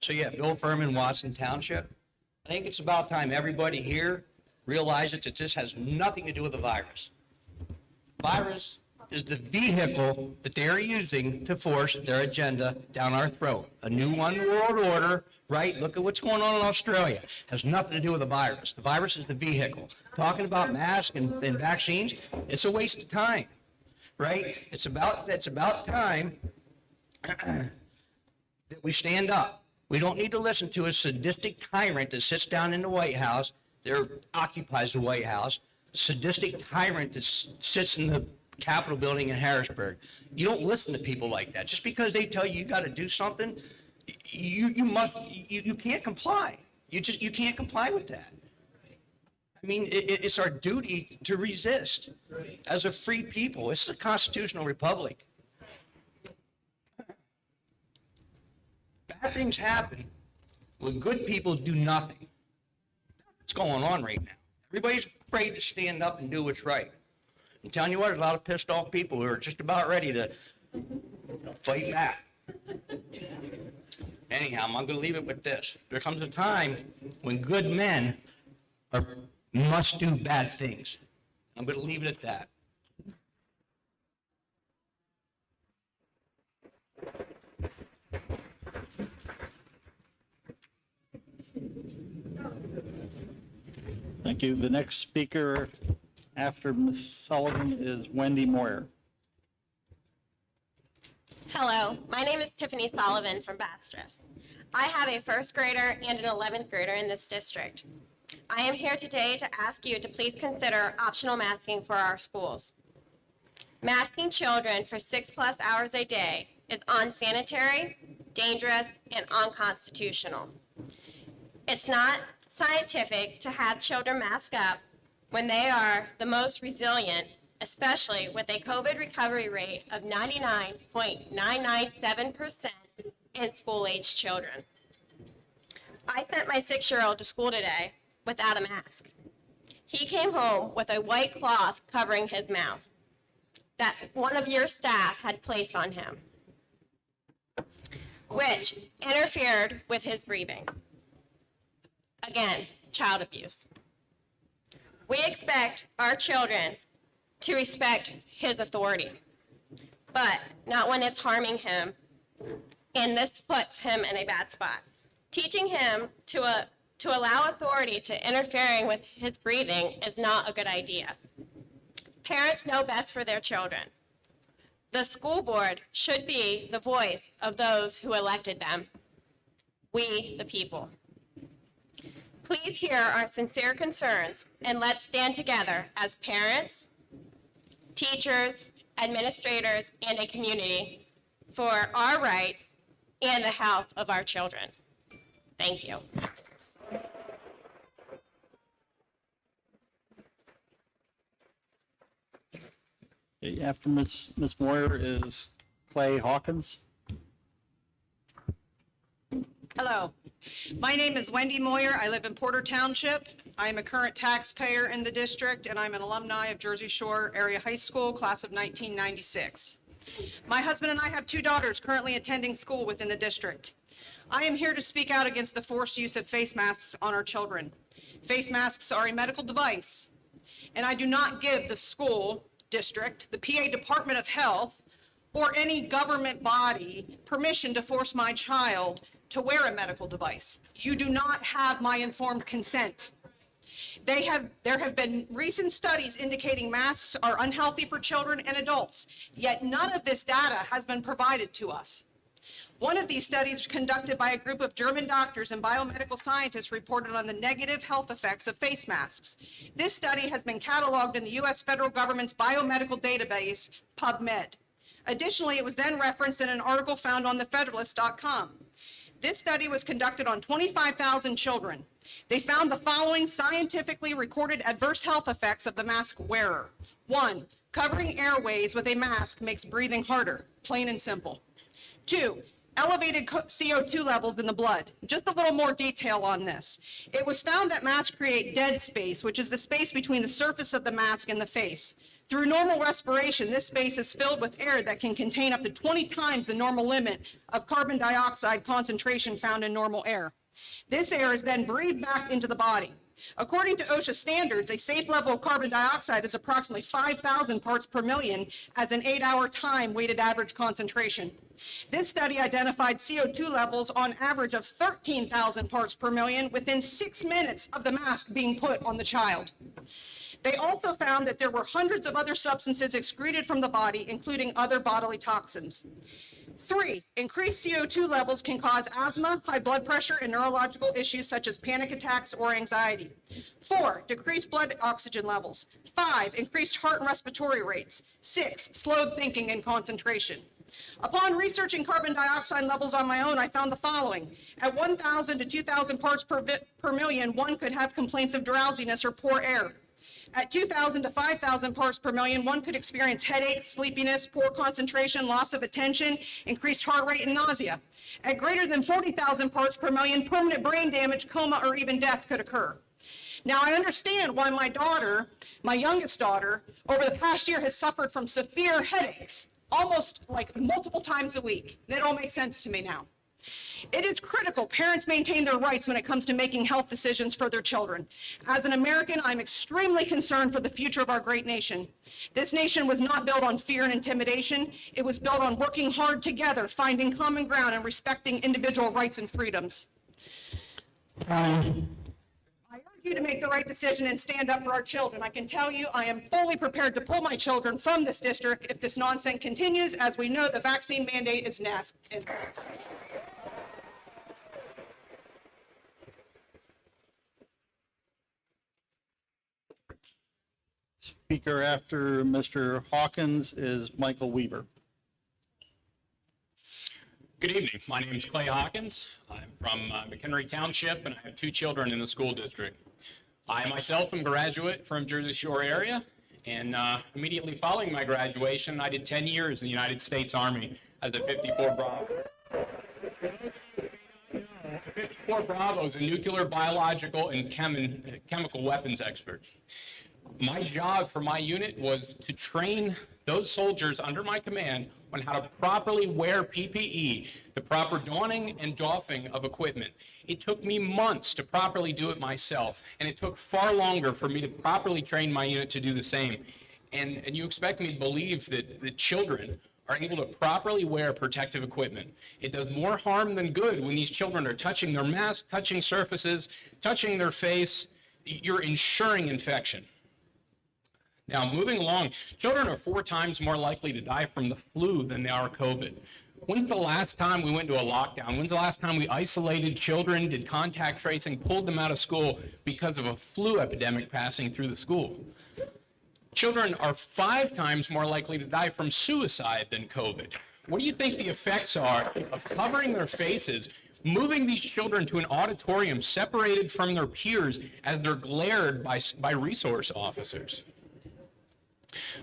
So yeah, Bill Furman, Watson Township. I think it's about time everybody here realizes that this has nothing to do with the virus. Virus is the vehicle that they are using to force their agenda down our throat. A new one world order, right? Look at what's going on in Australia. Has nothing to do with the virus. The virus is the vehicle. Talking about masks and vaccines, it's a waste of time, right? It's about time that we stand up. We don't need to listen to a sadistic tyrant that sits down in the White House, that occupies the White House, a sadistic tyrant that sits in the Capitol building in Harrisburg. You don't listen to people like that. Just because they tell you got to do something, you can't comply. You can't comply with that. I mean, it's our duty to resist as a free people. It's a constitutional republic. Bad things happen when good people do nothing. What's going on right now? Everybody's afraid to stand up and do what's right. I'm telling you what, there's a lot of pissed off people who are just about ready to fight back. Anyhow, I'm going to leave it with this. There comes a time when good men must do bad things. I'm going to leave it at that. Thank you. The next speaker after Ms. Sullivan is Wendy Moyer. Hello, my name is Tiffany Sullivan from Bastress. I have a first grader and an 11th grader in this district. I am here today to ask you to please consider optional masking for our schools. Masking children for 6+ hours a day is unsanitary, dangerous, and unconstitutional. It's not scientific to have children mask up when they are the most resilient, especially with a COVID recovery rate of 99.997% in school-aged children. I sent my 6-year-old to school today without a mask. He came home with a white cloth covering his mouth that one of your staff had placed on him, which interfered with his breathing. Again, child abuse. We expect our children to respect his authority, but not when it's harming him, and this puts him in a bad spot. Teaching him to allow authority to interfering with his breathing is not a good idea. Parents know best for their children. The school board should be the voice of those who elected them, we the people. Please hear our sincere concerns and let's stand together as parents, teachers, administrators, and a community for our rights and the health of our children. Thank you. Okay, after Ms. Moyer is Clay Hawkins. Hello, my name is Wendy Moyer. I live in Porter Township. I am a current taxpayer in the district, and I'm an alumni of Jersey Shore Area High School, class of 1996. My husband and I have 2 daughters currently attending school within the district. I am here to speak out against the forced use of face masks on our children. Face masks are a medical device, and I do not give the school district, the PA Department of Health, or any government body permission to force my child to wear a medical device. You do not have my informed consent. There have been recent studies indicating masks are unhealthy for children and adults, yet none of this data has been provided to us. One of these studies conducted by a group of German doctors and biomedical scientists reported on the negative health effects of face masks. This study has been cataloged in the U.S. federal government's biomedical database, PubMed. Additionally, it was then referenced in an article found on thefederalist.com. This study was conducted on 25,000 children. They found the following scientifically recorded adverse health effects of the mask wearer. 1, covering airways with a mask makes breathing harder, plain and simple. 2, elevated CO2 levels in the blood. Just a little more detail on this. It was found that masks create dead space, which is the space between the surface of the mask and the face. Through normal respiration, this space is filled with air that can contain up to 20 times the normal limit of carbon dioxide concentration found in normal air. This air is then breathed back into the body. According to OSHA standards, a safe level of carbon dioxide is approximately 5,000 parts per million as an 8-hour time weighted average concentration. This study identified CO2 levels on average of 13,000 parts per million within 6 minutes of the mask being put on the child. They also found that there were hundreds of other substances excreted from the body, including other bodily toxins. 3, increased CO2 levels can cause asthma, high blood pressure, and neurological issues such as panic attacks or anxiety. 4, decreased blood oxygen levels. 5, increased heart and respiratory rates. 6, slowed thinking and concentration. Upon researching carbon dioxide levels on my own, I found the following. At 1,000 to 2,000 parts per million, one could have complaints of drowsiness or poor air. At 2,000 to 5,000 parts per million, one could experience headaches, sleepiness, poor concentration, loss of attention, increased heart rate, and nausea. At greater than 40,000 parts per million, permanent brain damage, coma, or even death could occur. Now, I understand why my daughter, my youngest daughter, over the past year has suffered from severe headaches, almost like multiple times a week. That all makes sense to me now. It is critical parents maintain their rights when it comes to making health decisions for their children. As an American, I'm extremely concerned for the future of our great nation. This nation was not built on fear and intimidation. It was built on working hard together, finding common ground, and respecting individual rights and freedoms. I urge you to make the right decision and stand up for our children. I can tell you I am fully prepared to pull my children from this district if this nonsense continues. As we know, the vaccine mandate is nasty. Speaker after Mr. Hawkins is Michael Weaver. Good evening. My name is Clay Hawkins. I'm from McHenry Township, and I have 2 children in the school district. I myself am a graduate from Jersey Shore area, and immediately following my graduation, I did 10 years in the United States Army as a 54 Bravo. 54 Bravo is a nuclear, biological, and chemical weapons expert. My job for my unit was to train those soldiers under my command on how to properly wear PPE, the proper donning and doffing of equipment. It took me months to properly do it myself, and it took far longer for me to properly train my unit to do the same. And you expect me to believe that the children are able to properly wear protective equipment. It does more harm than good when these children are touching their mask, touching surfaces, touching their face. You're ensuring infection. Now, moving along, children are 4 times more likely to die from the flu than they are COVID. When's the last time we went to a lockdown? When's the last time we isolated children, did contact tracing, pulled them out of school because of a flu epidemic passing through the school? Children are 5 times more likely to die from suicide than COVID. What do you think the effects are of covering their faces, moving these children to an auditorium separated from their peers as they're glared by resource officers?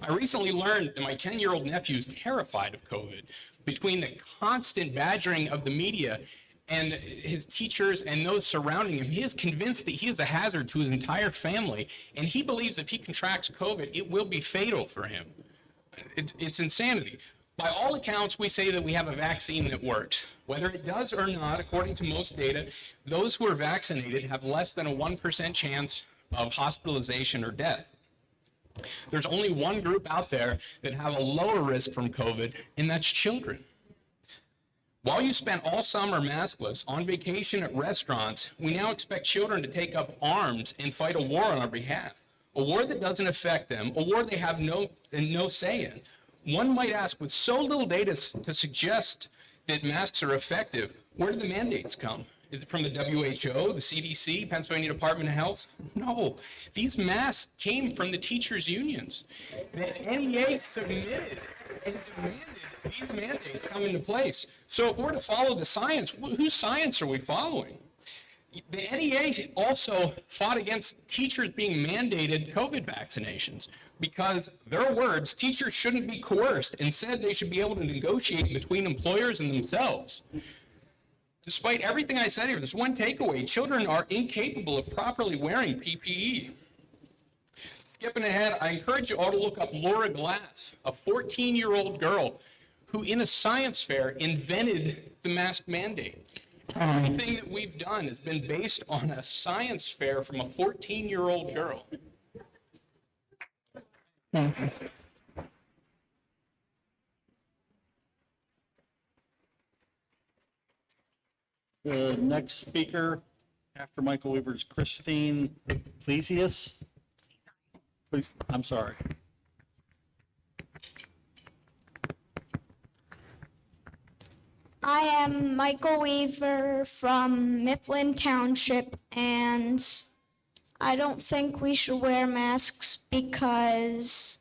I recently learned that my 10-year-old nephew is terrified of COVID. Between the constant badgering of the media and his teachers and those surrounding him, he is convinced that he is a hazard to his entire family, and he believes if he contracts COVID, it will be fatal for him. It's insanity. By all accounts, we say that we have a vaccine that works. Whether it does or not, according to most data, those who are vaccinated have less than a 1% chance of hospitalization or death. There's only one group out there that have a lower risk from COVID, and that's children. While you spent all summer maskless on vacation at restaurants, we now expect children to take up arms and fight a war on our behalf, a war that doesn't affect them, a war they have no say in. One might ask, with so little data to suggest that masks are effective, where do the mandates come? Is it from the WHO, the CDC, Pennsylvania Department of Health? No, these masks came from the teachers' unions. The NEA submitted and demanded these mandates come into place. So if we're to follow the science, whose science are we following? The NEA also fought against teachers being mandated COVID vaccinations because, their words, teachers shouldn't be coerced and said they should be able to negotiate between employers and themselves. Despite everything I said here, there's one takeaway: children are incapable of properly wearing PPE. Skipping ahead, I encourage you all to look up Laura Glass, a 14-year-old girl who in a science fair invented the mask mandate. Everything that we've done has been based on a science fair from a 14-year-old girl. Thank you. The next speaker after Michael Weaver is Christine Plesius. Please, I'm sorry. I am Michael Weaver from Mifflin Township, and I don't think we should wear masks because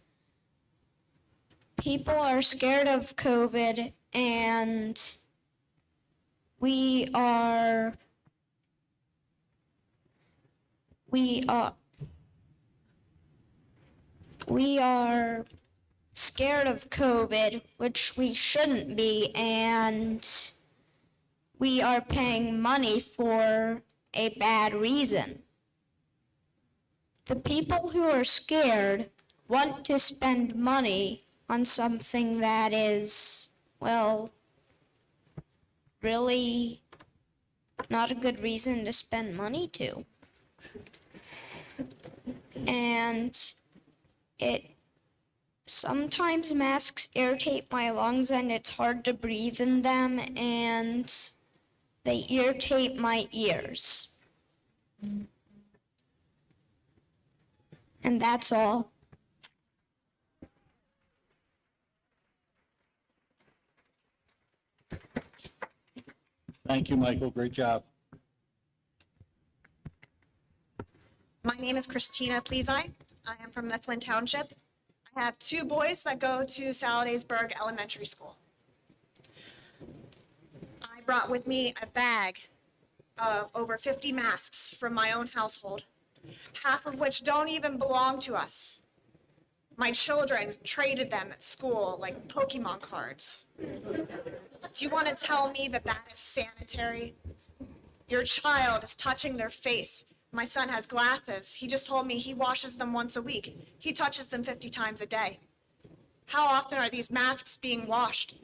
people are scared of COVID, and we are scared of COVID, which we shouldn't be, and we are paying money for a bad reason. The people who are scared want to spend money on something that is, well, really not a good reason to spend money to. And sometimes masks irritate my lungs and it's hard to breathe in them, and they irritate my ears. And that's all. Thank you, Michael. Great job. My name is Christina Plesi. I am from Mifflin Township. I have two boys that go to Saladaysburg Elementary School. I brought with me a bag of over 50 masks from my own household, half of which don't even belong to us. My children traded them at school like Pokemon cards. Do you want to tell me that that is sanitary? Your child is touching their face. My son has glasses. He just told me he washes them once a week. He touches them 50 times a day. How often are these masks being washed?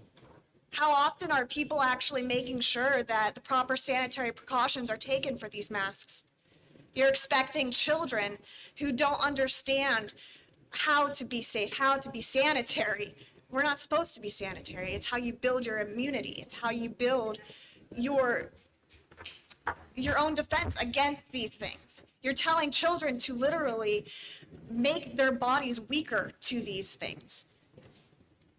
How often are people actually making sure that the proper sanitary precautions are taken for these masks? You're expecting children who don't understand how to be safe, how to be sanitary. We're not supposed to be sanitary. It's how you build your immunity. It's how you build your own defense against these things. You're telling children to literally make their bodies weaker to these things.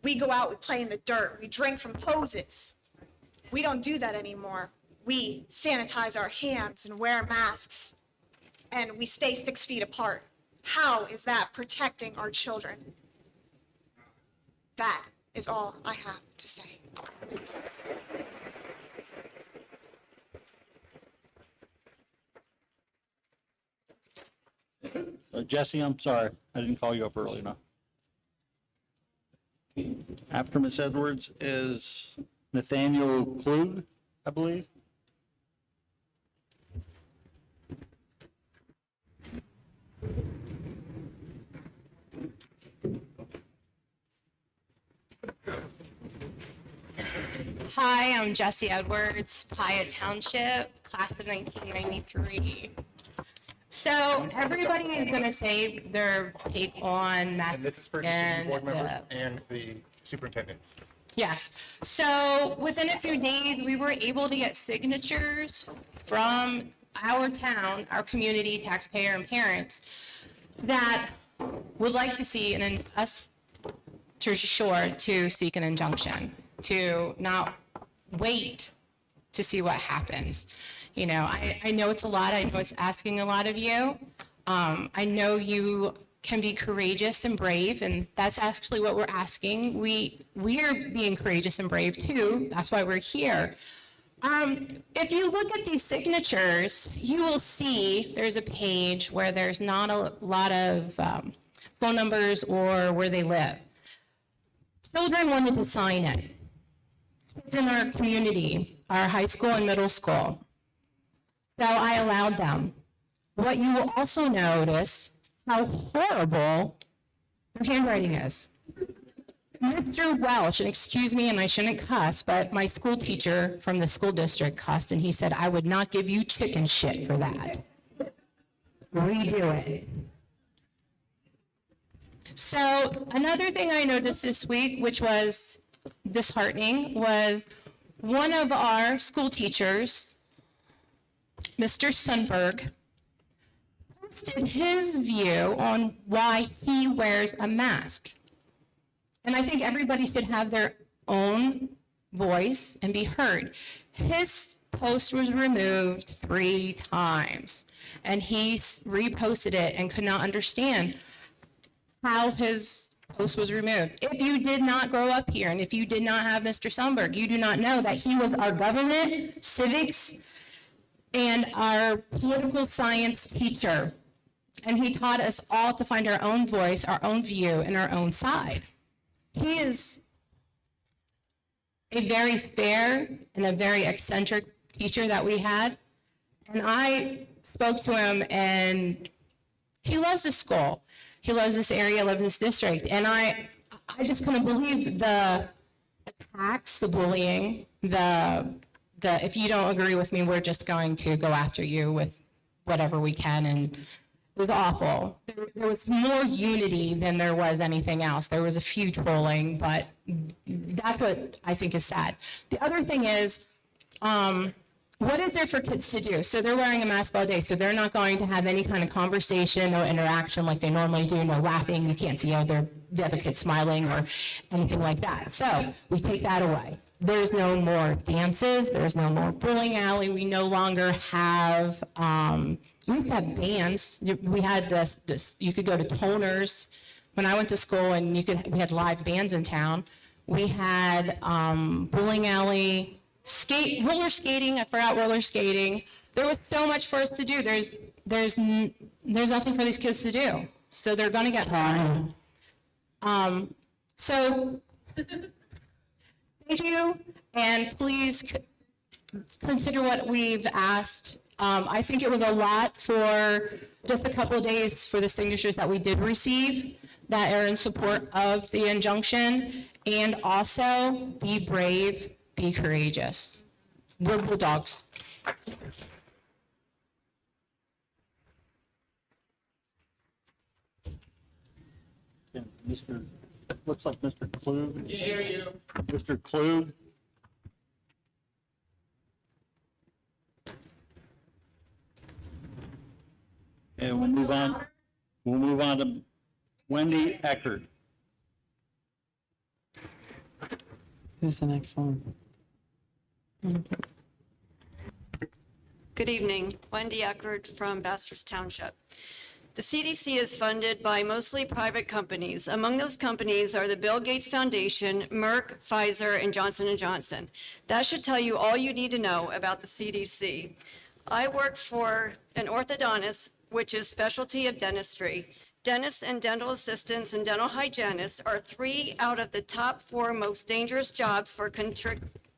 We go out, we play in the dirt, we drink from hoses. We don't do that anymore. We sanitize our hands and wear masks, and we stay 6 feet apart. How is that protecting our children? That is all I have to say. Jesse, I'm sorry. I didn't call you up early enough. After Ms. Edwards is Nathaniel Klug, I believe. Hi, I'm Jessie Edwards, Piatt Township, class of 1993. So everybody is going to say their take on mass. And this is for the board members and the superintendents. Yes. So within a few days, we were able to get signatures from our town, our community, taxpayer, and parents that would like to see us, Jersey Shore, to seek an injunction, to not wait to see what happens. You know, I know it's a lot. I know it's asking a lot of you. I know you can be courageous and brave, and that's actually what we're asking. We are being courageous and brave too. That's why we're here. If you look at these signatures, you will see there's a page where there's not a lot of phone numbers or where they live. Children wanted to sign it. It's in our community, our high school and middle school. So I allowed them. What you will also notice, how horrible their handwriting is. Mr. Welch, and excuse me, and I shouldn't cuss, but my school teacher from the school district cussed, and he said, I would not give you chicken shit for that. Redo it. So another thing I noticed this week, which was disheartening, was one of our school teachers, Mr. Sundberg, posted his view on why he wears a mask. And I think everybody should have their own voice and be heard. His post was removed 3 times, and he reposted it and could not understand how his post was removed. If you did not grow up here, and if you did not have Mr. Sundberg, you do not know that he was our government, civics, and our political science teacher. And he taught us all to find our own voice, our own view, and our own side. He is a very fair and a very eccentric teacher that we had. And I spoke to him, and he loves this school. He loves this area, loves this district. And I just couldn't believe the attacks, the bullying, the if you don't agree with me, we're just going to go after you with whatever we can. And it was awful. There was more unity than there was anything else. There was a few trolling, but that's what I think is sad. The other thing is, what is there for kids to do? So they're wearing a mask all day, so they're not going to have any kind of conversation, no interaction like they normally do, no laughing. You can't see the other kid smiling or anything like that. So we take that away. There's no more dances. There's no more bowling alley. We no longer have, we used to have bands. We had this, you could go to toners. When I went to school, and we had live bands in town. We had bowling alley, roller skating. I forgot roller skating. There was so much for us to do. There's nothing for these kids to do. So they're going to get harmed. So thank you, and please consider what we've asked. I think it was a lot for just a couple of days for the signatures that we did receive that are in support of the injunction, and also be brave, be courageous. We're bulldogs. Looks like Mr. Klug. Can hear you. Mr. Klug. And we'll move on. We'll move on to Wendy Eckert. Who's the next one? Good evening, Wendy Eckert from Bastrop Township. The CDC is funded by mostly private companies. Among those companies are the Bill Gates Foundation, Merck, Pfizer, and Johnson & Johnson. That should tell you all you need to know about the CDC. I work for an orthodontist, which is specialty of dentistry, Dentists and dental assistants and dental hygienists are 3 out of the top 4 most dangerous jobs for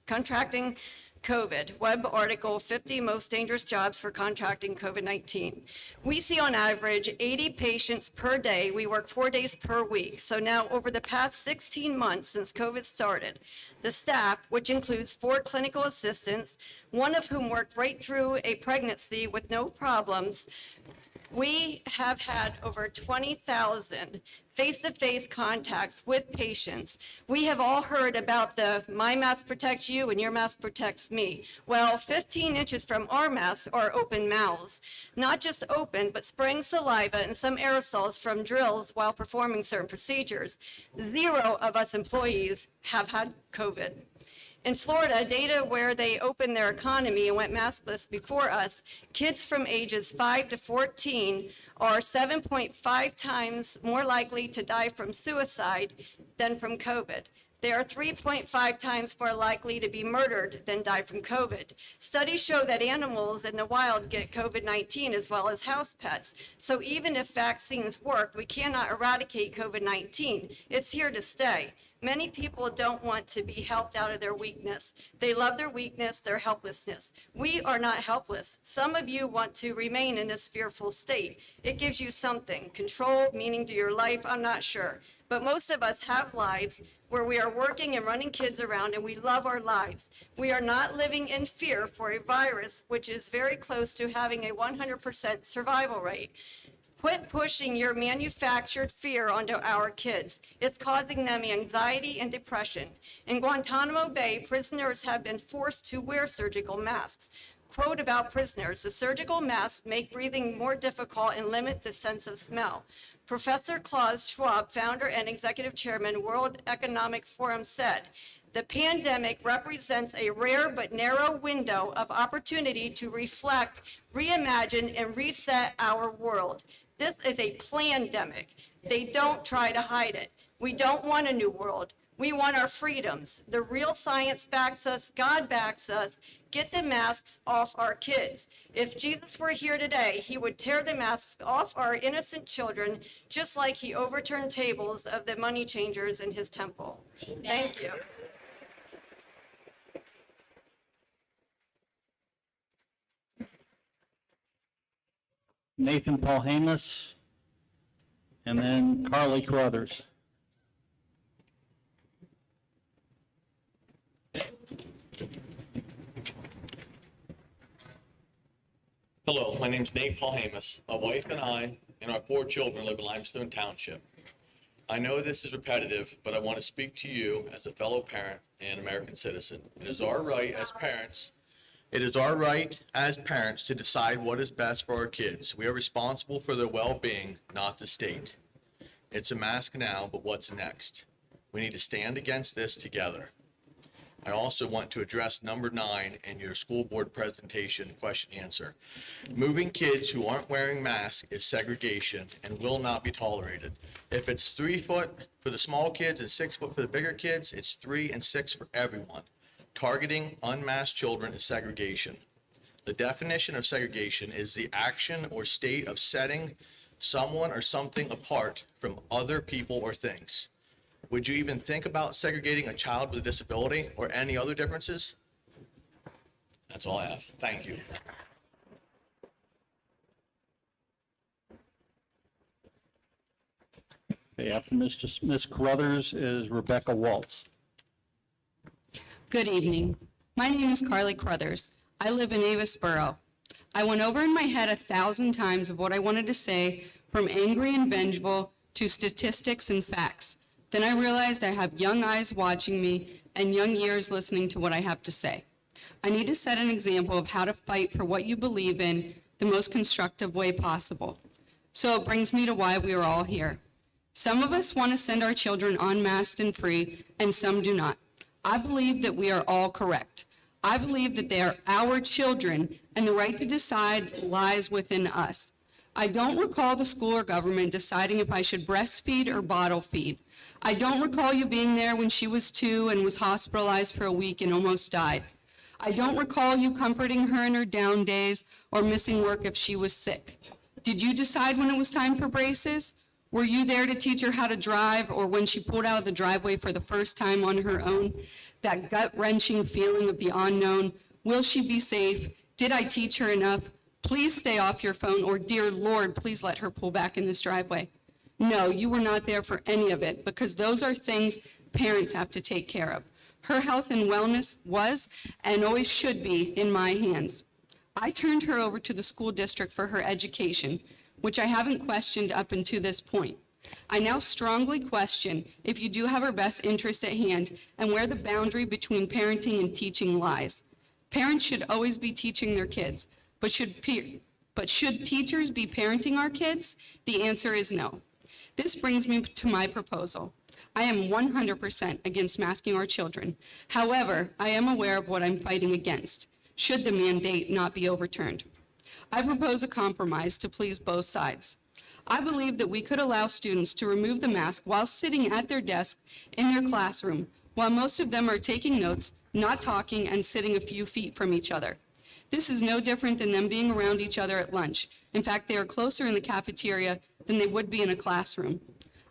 contracting COVID. Web article, 50 most dangerous jobs for contracting COVID-19. We see on average 80 patients per day. We work 4 days per week. So now over the past 16 months since COVID started, the staff, which includes 4 clinical assistants, one of whom worked right through a pregnancy with no problems, we have had over 20,000 face-to-face contacts with patients. We have all heard about the my mask protects you and your mask protects me. Well, 15 inches from our masks are open mouths. Not just open, but spraying saliva and some aerosols from drills while performing certain procedures. 0 of us employees have had COVID. In Florida, data where they opened their economy and went maskless before us, kids from ages 5 to 14 are 7.5 times more likely to die from suicide than from COVID. They are 3.5 times more likely to be murdered than die from COVID. Studies show that animals in the wild get COVID-19 as well as house pets. So even if vaccines work, we cannot eradicate COVID-19. It's here to stay. Many people don't want to be helped out of their weakness. They love their weakness, their helplessness. We are not helpless. Some of you want to remain in this fearful state. It gives you something, control, meaning to your life, I'm not sure. But most of us have lives where we are working and running kids around and we love our lives. We are not living in fear for a virus which is very close to having a 100% survival rate. Quit pushing your manufactured fear onto our kids. It's causing them anxiety and depression. In Guantanamo Bay, prisoners have been forced to wear surgical masks. Quote about prisoners, the surgical masks make breathing more difficult and limit the sense of smell. Professor Klaus Schwab, founder and executive chairman, World Economic Forum, said, the pandemic represents a rare but narrow window of opportunity to reflect, reimagine, and reset our world. This is a plandemic. They don't try to hide it. We don't want a new world. We want our freedoms. The real science backs us. God backs us. Get the masks off our kids. If Jesus were here today, he would tear the masks off our innocent children, just like he overturned tables of the money changers in his temple. Thank you. Nathan Paul Hamus, and then Carly Carruthers. Hello, my name is Nate Paul Hamus. My wife and I and our 4 children live in Limestone Township. I know this is repetitive, but I want to speak to you as a fellow parent and American citizen. It is our right as parents to decide what is best for our kids. We are responsible for their well-being, not the state. It's a mask now, but what's next? We need to stand against this together. I also want to address number 9 in your school board presentation question answer. Moving kids who aren't wearing masks is segregation and will not be tolerated. If it's 3 foot for the small kids and 6 foot for the bigger kids, it's 3 and 6 for everyone. Targeting unmasked children is segregation. The definition of segregation is the action or state of setting someone or something apart from other people or things. Would you even think about segregating a child with a disability or any other differences? That's all I have. Thank you. Okay, after Ms. Carruthers is Rebecca Waltz. Good evening. My name is Carly Carruthers. I live in Avis Borough. I went over in my head 1,000 times of what I wanted to say, from angry and vengeful to statistics and facts. Then I realized I have young eyes watching me and young ears listening to what I have to say. I need to set an example of how to fight for what you believe in the most constructive way possible. So it brings me to why we are all here. Some of us want to send our children unmasked and free, and some do not. I believe that we are all correct. I believe that they are our children, and the right to decide lies within us. I don't recall the school or government deciding if I should breastfeed or bottle feed. I don't recall you being there when she was 2 and was hospitalized for a week and almost died. I don't recall you comforting her in her down days or missing work if she was sick. Did you decide when it was time for braces? Were you there to teach her how to drive, or when she pulled out of the driveway for the first time on her own? That gut-wrenching feeling of the unknown. Will she be safe? Did I teach her enough? Please stay off your phone, or dear Lord, please let her pull back in this driveway. No, you were not there for any of it, because those are things parents have to take care of. Her health and wellness was and always should be in my hands. I turned her over to the school district for her education, which I haven't questioned up until this point. I now strongly question if you do have her best interest at hand and where the boundary between parenting and teaching lies. Parents should always be teaching their kids, but should teachers be parenting our kids? The answer is no. This brings me to my proposal. I am 100% against masking our children. However, I am aware of what I'm fighting against, should the mandate not be overturned. I propose a compromise to please both sides. I believe that we could allow students to remove the mask while sitting at their desk in their classroom, while most of them are taking notes, not talking, and sitting a few feet from each other. This is no different than them being around each other at lunch. In fact, they are closer in the cafeteria than they would be in a classroom.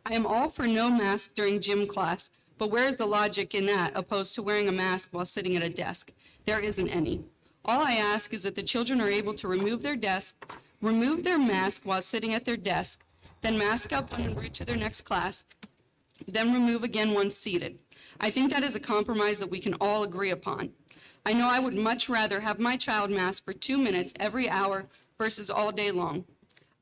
I am all for no mask during gym class, but where is the logic in that opposed to wearing a mask while sitting at a desk? There isn't any. All I ask is that the children are able to remove their mask while sitting at their desk, then mask up when en route to their next class, then remove again once seated. I think that is a compromise that we can all agree upon. I know I would much rather have my child masked for 2 minutes every hour versus all day long.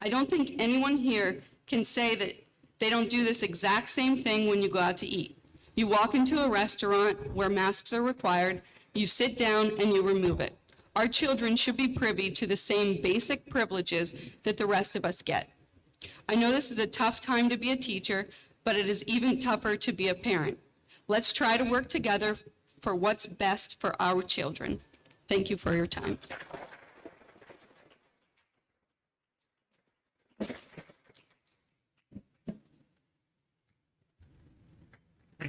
I don't think anyone here can say that they don't do this exact same thing when you go out to eat. You walk into a restaurant where masks are required, you sit down and you remove it. Our children should be privy to the same basic privileges that the rest of us get. I know this is a tough time to be a teacher, but it is even tougher to be a parent. Let's try to work together for what's best for our children. Thank you for your time.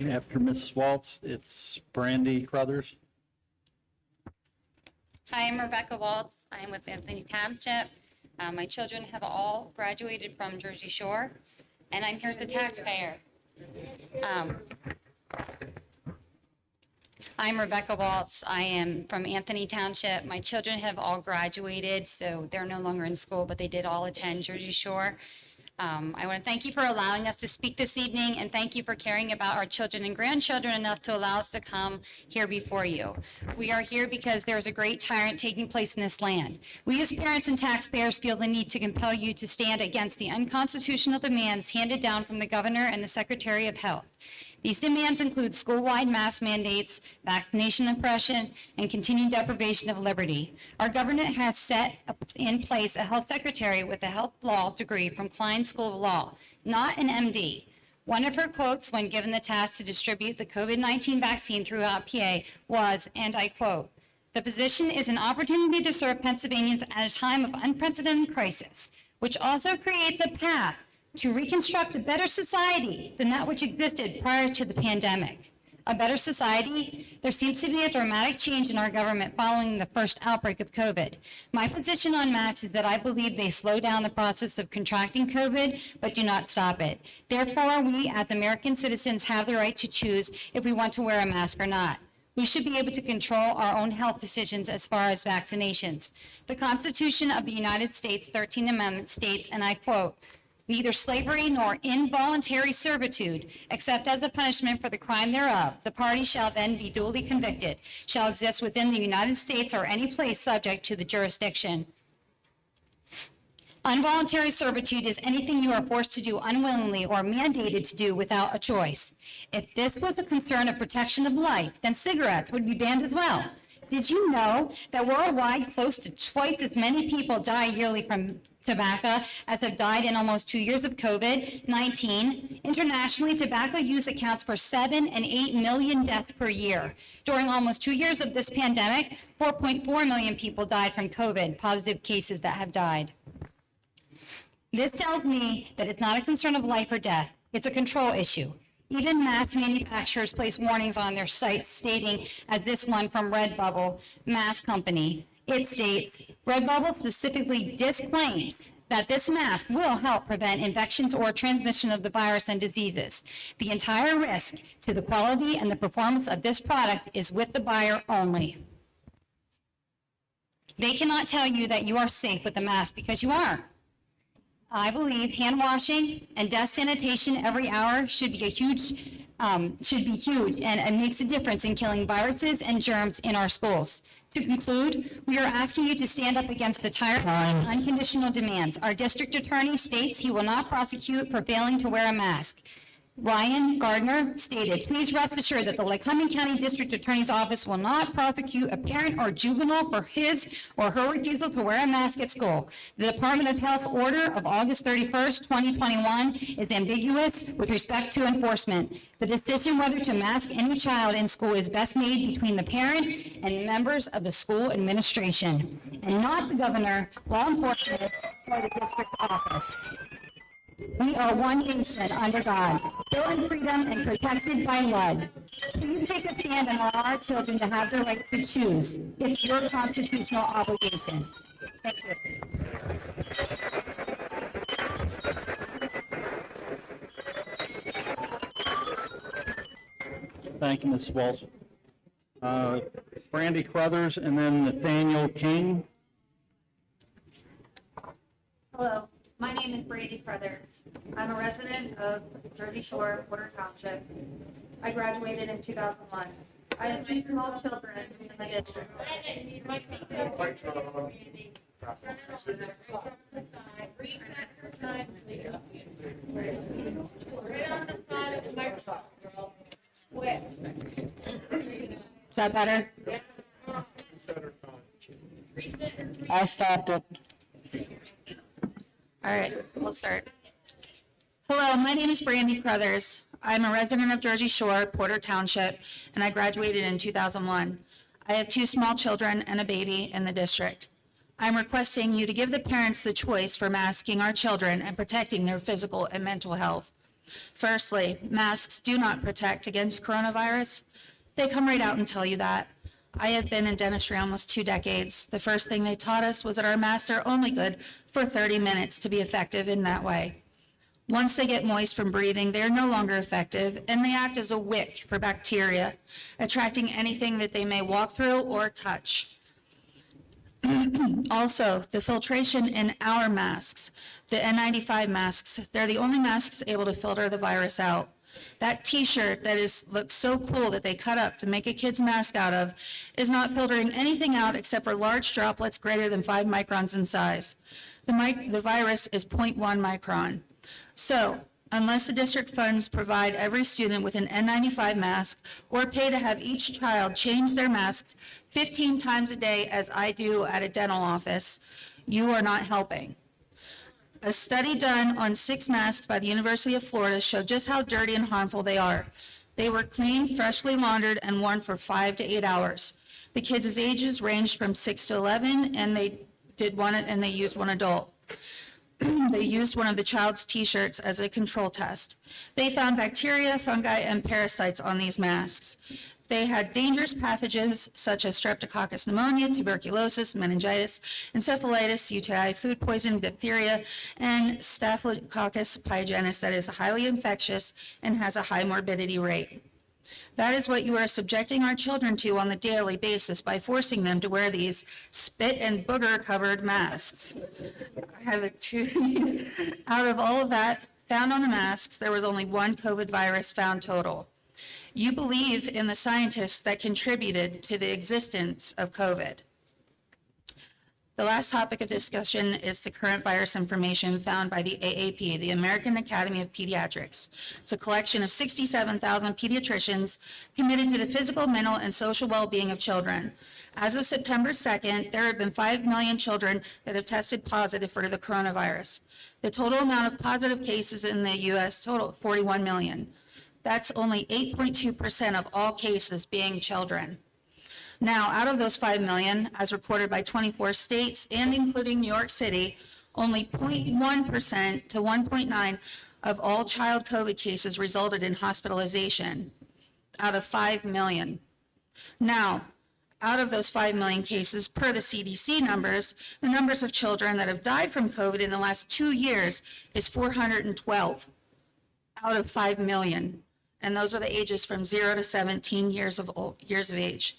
After Ms. Waltz, it's Brandy Crothers. Hi, I'm Rebecca Waltz. I am with Anthony Township. My children have all graduated from Jersey Shore, and I'm here as a taxpayer. I'm Rebecca Waltz. I am from Anthony Township. My children have all graduated, so they're no longer in school, but they did all attend Jersey Shore. I want to thank you for allowing us to speak this evening, and thank you for caring about our children and grandchildren enough to allow us to come here before you. We are here because there is a great tyrant taking place in this land. We as parents and taxpayers feel the need to compel you to stand against the unconstitutional demands handed down from the governor and the Secretary of Health. These demands include school-wide mask mandates, vaccination oppression, and continued deprivation of liberty. Our government has set in place a health secretary with a health law degree from Klein School of Law, not an MD. One of her quotes when given the task to distribute the COVID-19 vaccine throughout PA was, and I quote, "The position is an opportunity to serve Pennsylvanians at a time of unprecedented crisis, which also creates a path to reconstruct a better society than that which existed prior to the pandemic." A better society? There seems to be a dramatic change in our government following the first outbreak of COVID. My position on masks is that I believe they slow down the process of contracting COVID, but do not stop it. Therefore, we as American citizens have the right to choose if we want to wear a mask or not. We should be able to control our own health decisions as far as vaccinations. The Constitution of the United States, 13th Amendment states, and I quote, "Neither slavery nor involuntary servitude, except as a punishment for the crime thereof, the party shall then be duly convicted, shall exist within the United States or any place subject to the jurisdiction." Involuntary servitude is anything you are forced to do unwillingly or mandated to do without a choice. If this was a concern of protection of life, then cigarettes would be banned as well. Did you know that worldwide close to twice as many people die yearly from tobacco as have died in almost 2 years of COVID-19. Internationally, tobacco use accounts for 7 and 8 million deaths per year. During almost 2 years of this pandemic, 4.4 million people died from COVID, positive cases that have died. This tells me that it's not a concern of life or death, it's a control issue. Even mask manufacturers place warnings on their sites stating, as this one from Redbubble Mask Company, it states, Redbubble specifically disclaims that this mask will help prevent infections or transmission of the virus and diseases. The entire risk to the quality and the performance of this product is with the buyer only. They cannot tell you that you are safe with the mask because you are. I believe hand washing and desk sanitation every hour should be huge, and it makes a difference in killing viruses and germs in our schools. To conclude, we are asking you to stand up against the tyrant and unconditional demands. Our district attorney states he will not prosecute for failing to wear a mask. Ryan Gardner stated, please rest assured that the Lycoming County District Attorney's Office will not prosecute a parent or juvenile for his or her refusal to wear a mask at school. The Department of Health order of August 31st, 2021 is ambiguous with respect to enforcement. The decision whether to mask any child in school is best made between the parent and members of the school administration, and not the governor, law enforcement, or the district office. We are one nation under God, built in freedom and protected by blood. Please take a stand and allow our children to have the right to choose. It's your constitutional obligation. Thank you. Thank you, Ms. Walsh. Brandy Crothers and then Nathaniel King. Hello, my name is Brady Crothers. I'm a resident of Jersey Shore, Porter Township. I graduated in 2001. I have two small children in my district. Is that better? I stopped it. All right, we'll start. Hello, my name is Brandy Crothers. I'm a resident of Jersey Shore, Porter Township, and I graduated in 2001. I have two small children and a baby in the district. I'm requesting you to give the parents the choice for masking our children and protecting their physical and mental health. Firstly, masks do not protect against coronavirus. They come right out and tell you that. I have been in dentistry almost 2 decades. The first thing they taught us was that our masks are only good for 30 minutes to be effective in that way. Once they get moist from breathing, they are no longer effective, and they act as a wick for bacteria, attracting anything that they may walk through or touch. Also, the filtration in our masks, the N95 masks, they're the only masks able to filter the virus out. That t-shirt that looks so cool that they cut up to make a kid's mask out of is not filtering anything out except for large droplets greater than 5 microns in size. The virus is 0.1 micron. So, unless the district funds provide every student with an N95 mask or pay to have each child change their masks 15 times a day as I do at a dental office, you are not helping. A study done on 6 masks by the University of Florida showed just how dirty and harmful they are. They were clean, freshly laundered, and worn for 5 to 8 hours. The kids' ages ranged from 6 to 11, and they used one adult. They used one of the child's t-shirts as a control test. They found bacteria, fungi, and parasites on these masks. They had dangerous pathogens such as streptococcus pneumonia, tuberculosis, meningitis, encephalitis, UTI, food poisoning, diphtheria, and staphylococcus pyogenes that is highly infectious and has a high morbidity rate. That is what you are subjecting our children to on a daily basis by forcing them to wear these spit and booger-covered masks. I have out of all of that found on the masks, there was only 1 COVID virus found total. You believe in the scientists that contributed to the existence of COVID. The last topic of discussion is the current virus information found by the AAP, the American Academy of Pediatrics. It's a collection of 67,000 pediatricians committed to the physical, mental, and social well-being of children. As of September 2nd, there have been 5 million children that have tested positive for the coronavirus. The total amount of positive cases in the U.S. total 41 million. That's only 8.2% of all cases being children. Now, out of those 5 million, as reported by 24 states and including New York City, only 0.1% to 1.9% of all child COVID cases resulted in hospitalization out of 5 million. Now, Out of those 5 million cases, per the CDC numbers, the numbers of children that have died from COVID in the last 2 years is 412 out of 5 million. And those are the ages from 0 to 17 years of age.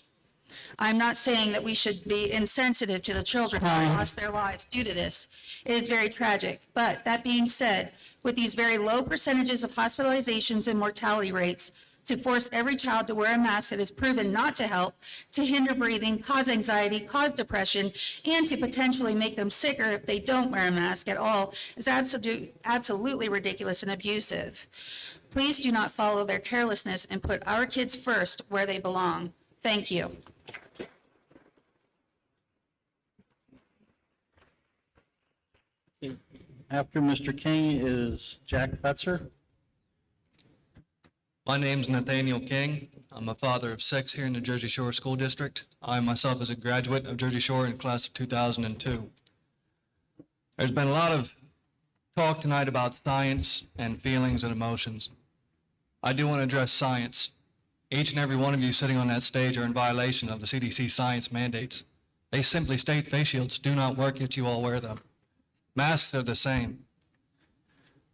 I'm not saying that we should be insensitive to the children who lost their lives due to this. It is very tragic. But that being said, with these very low percentages of hospitalizations and mortality rates, to force every child to wear a mask that is proven not to help, to hinder breathing, cause anxiety, cause depression, and to potentially make them sicker if they don't wear a mask at all is absolutely ridiculous and abusive. Please do not follow their carelessness and put our kids first where they belong. Thank you. After Mr. King is Jack Fetzer. My name's Nathaniel King. I'm a father of 6 here in the Jersey Shore School District. I myself is a graduate of Jersey Shore in the class of 2002. There's been a lot of talk tonight about science and feelings and emotions. I do want to address science. Each and every one of you sitting on that stage are in violation of the CDC science mandates. They simply state face shields do not work, yet you all wear them. Masks are the same.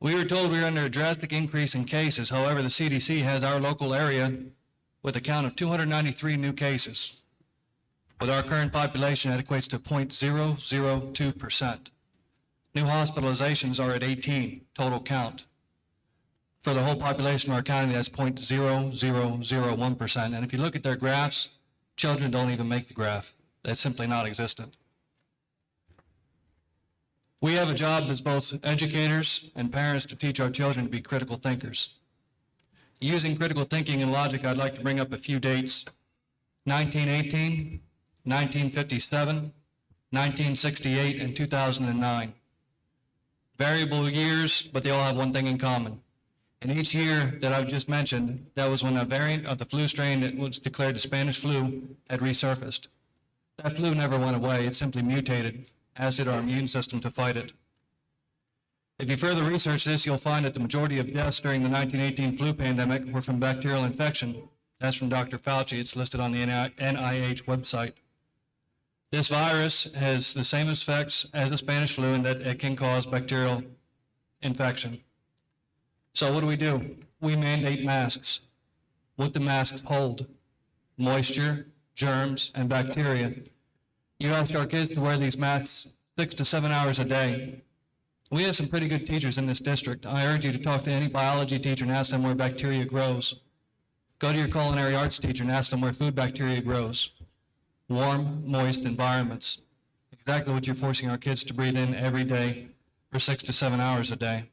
We were told we were under a drastic increase in cases. However, the CDC has our local area with a count of 293 new cases. With our current population, that equates to 0.002%. New hospitalizations are at 18 total count. For the whole population of our county, that's 0.0001%. And if you look at their graphs, children don't even make the graph. That's simply not existent. We have a job as both educators and parents to teach our children to be critical thinkers. Using critical thinking and logic, I'd like to bring up a few dates. 1918, 1957, 1968, and 2009. Variable years, but they all have one thing in common. In each year that I've just mentioned, that was when a variant of the flu strain that was declared the Spanish flu had resurfaced. That flu never went away, it simply mutated, as did our immune system to fight it. If you further research this, you'll find that the majority of deaths during the 1918 flu pandemic were from bacterial infection. That's from Dr. Fauci. It's listed on the NIH website. This virus has the same effects as the Spanish flu in that it can cause bacterial infection. So what do? We mandate masks. What do masks hold? Moisture, germs, and bacteria. You ask our kids to wear these masks 6 to 7 hours a day. We have some pretty good teachers in this district. I urge you to talk to any biology teacher and ask them where bacteria grows. Go to your culinary arts teacher and ask them where food bacteria grows. Warm, moist environments. Exactly what you're forcing our kids to breathe in every day for 6 to 7 hours a day.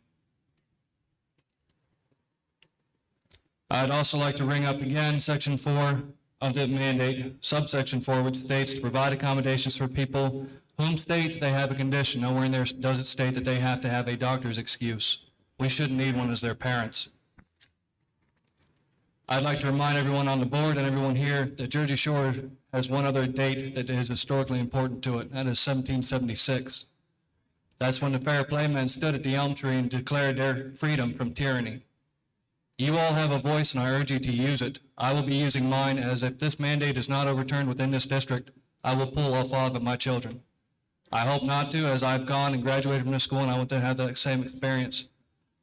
I'd also like to bring up again Section 4 of the mandate, subsection 4, which states to provide accommodations for people whom state they have a condition. Nowhere in there does it state that they have to have a doctor's excuse. We shouldn't need one as their parents. I'd like to remind everyone on the board and everyone here that Jersey Shore has one other date that is historically important to it, and that is 1776. That's when the fair play men stood at the elm tree and declared their freedom from tyranny. You all have a voice, and I urge you to use it. I will be using mine, as if this mandate is not overturned within this district, I will pull all 5 of my children. I hope not to, as I've gone and graduated from this school, and I want to have that same experience.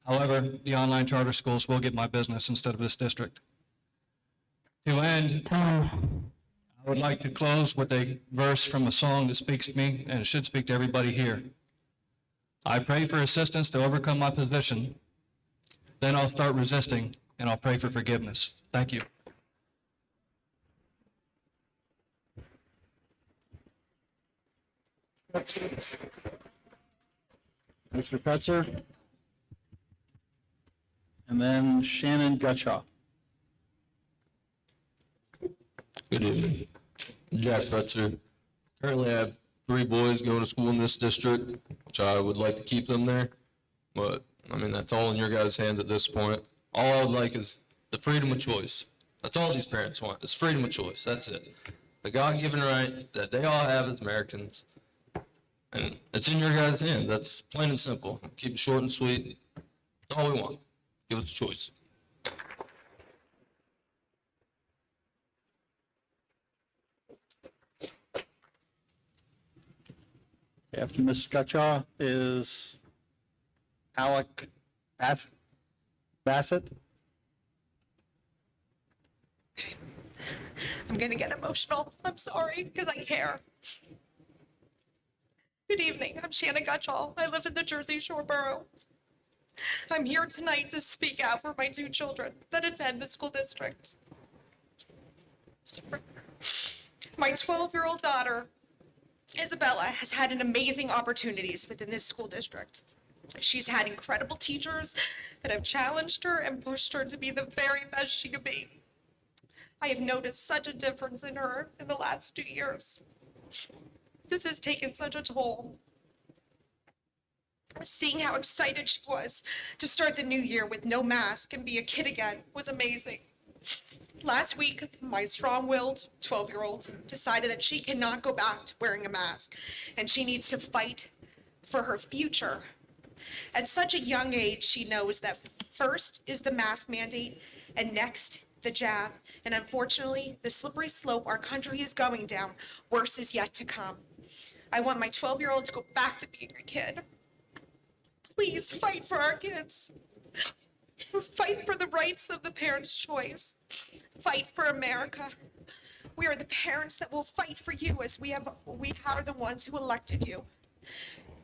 However, the online charter schools will get my business instead of this district. To end, I would like to close with a verse from a song that speaks to me, and it should speak to everybody here. I pray for assistance to overcome my position. Then I'll start resisting, and I'll pray for forgiveness. Thank you. Mr. Fetzer. And then Shannon Gutschall. Good evening. Jack Fetzer. Currently, I have 3 boys going to school in this district, which I would like to keep them there. But, I mean, that's all in your guys' hands at this point. All I would like is the freedom of choice. That's all these parents want, is freedom of choice. That's it. The God-given right that they all have as Americans. And it's in your guys' hands. That's plain and simple. Keep it short and sweet. That's all we want. Give us a choice. After Ms. Gutchaw is Alec Bassett. I'm gonna get emotional. I'm sorry, because I care. Good evening, I'm Shanna Gutchall. I live in the Jersey Shore borough. I'm here tonight to speak out for my 2 children that attend the school district. My 12-year-old daughter, Isabella, has had an amazing opportunities within this school district. She's had incredible teachers that have challenged her and pushed her to be the very best she could be. I have noticed such a difference in her in the last 2 years. This has taken such a toll. Seeing how excited she was to start the new year with no mask and be a kid again was amazing. Last week, my strong-willed 12-year-old decided that she cannot go back to wearing a mask, and she needs to fight for her future. At such a young age, she knows that first is the mask mandate, and next, the jab. And unfortunately, the slippery slope our country is going down, worse is yet to come. I want my 12-year-old to go back to being a kid. Please fight for our kids. Fight for the rights of the parents' choice. Fight for America. We are the parents that will fight for you as we are the ones who elected you.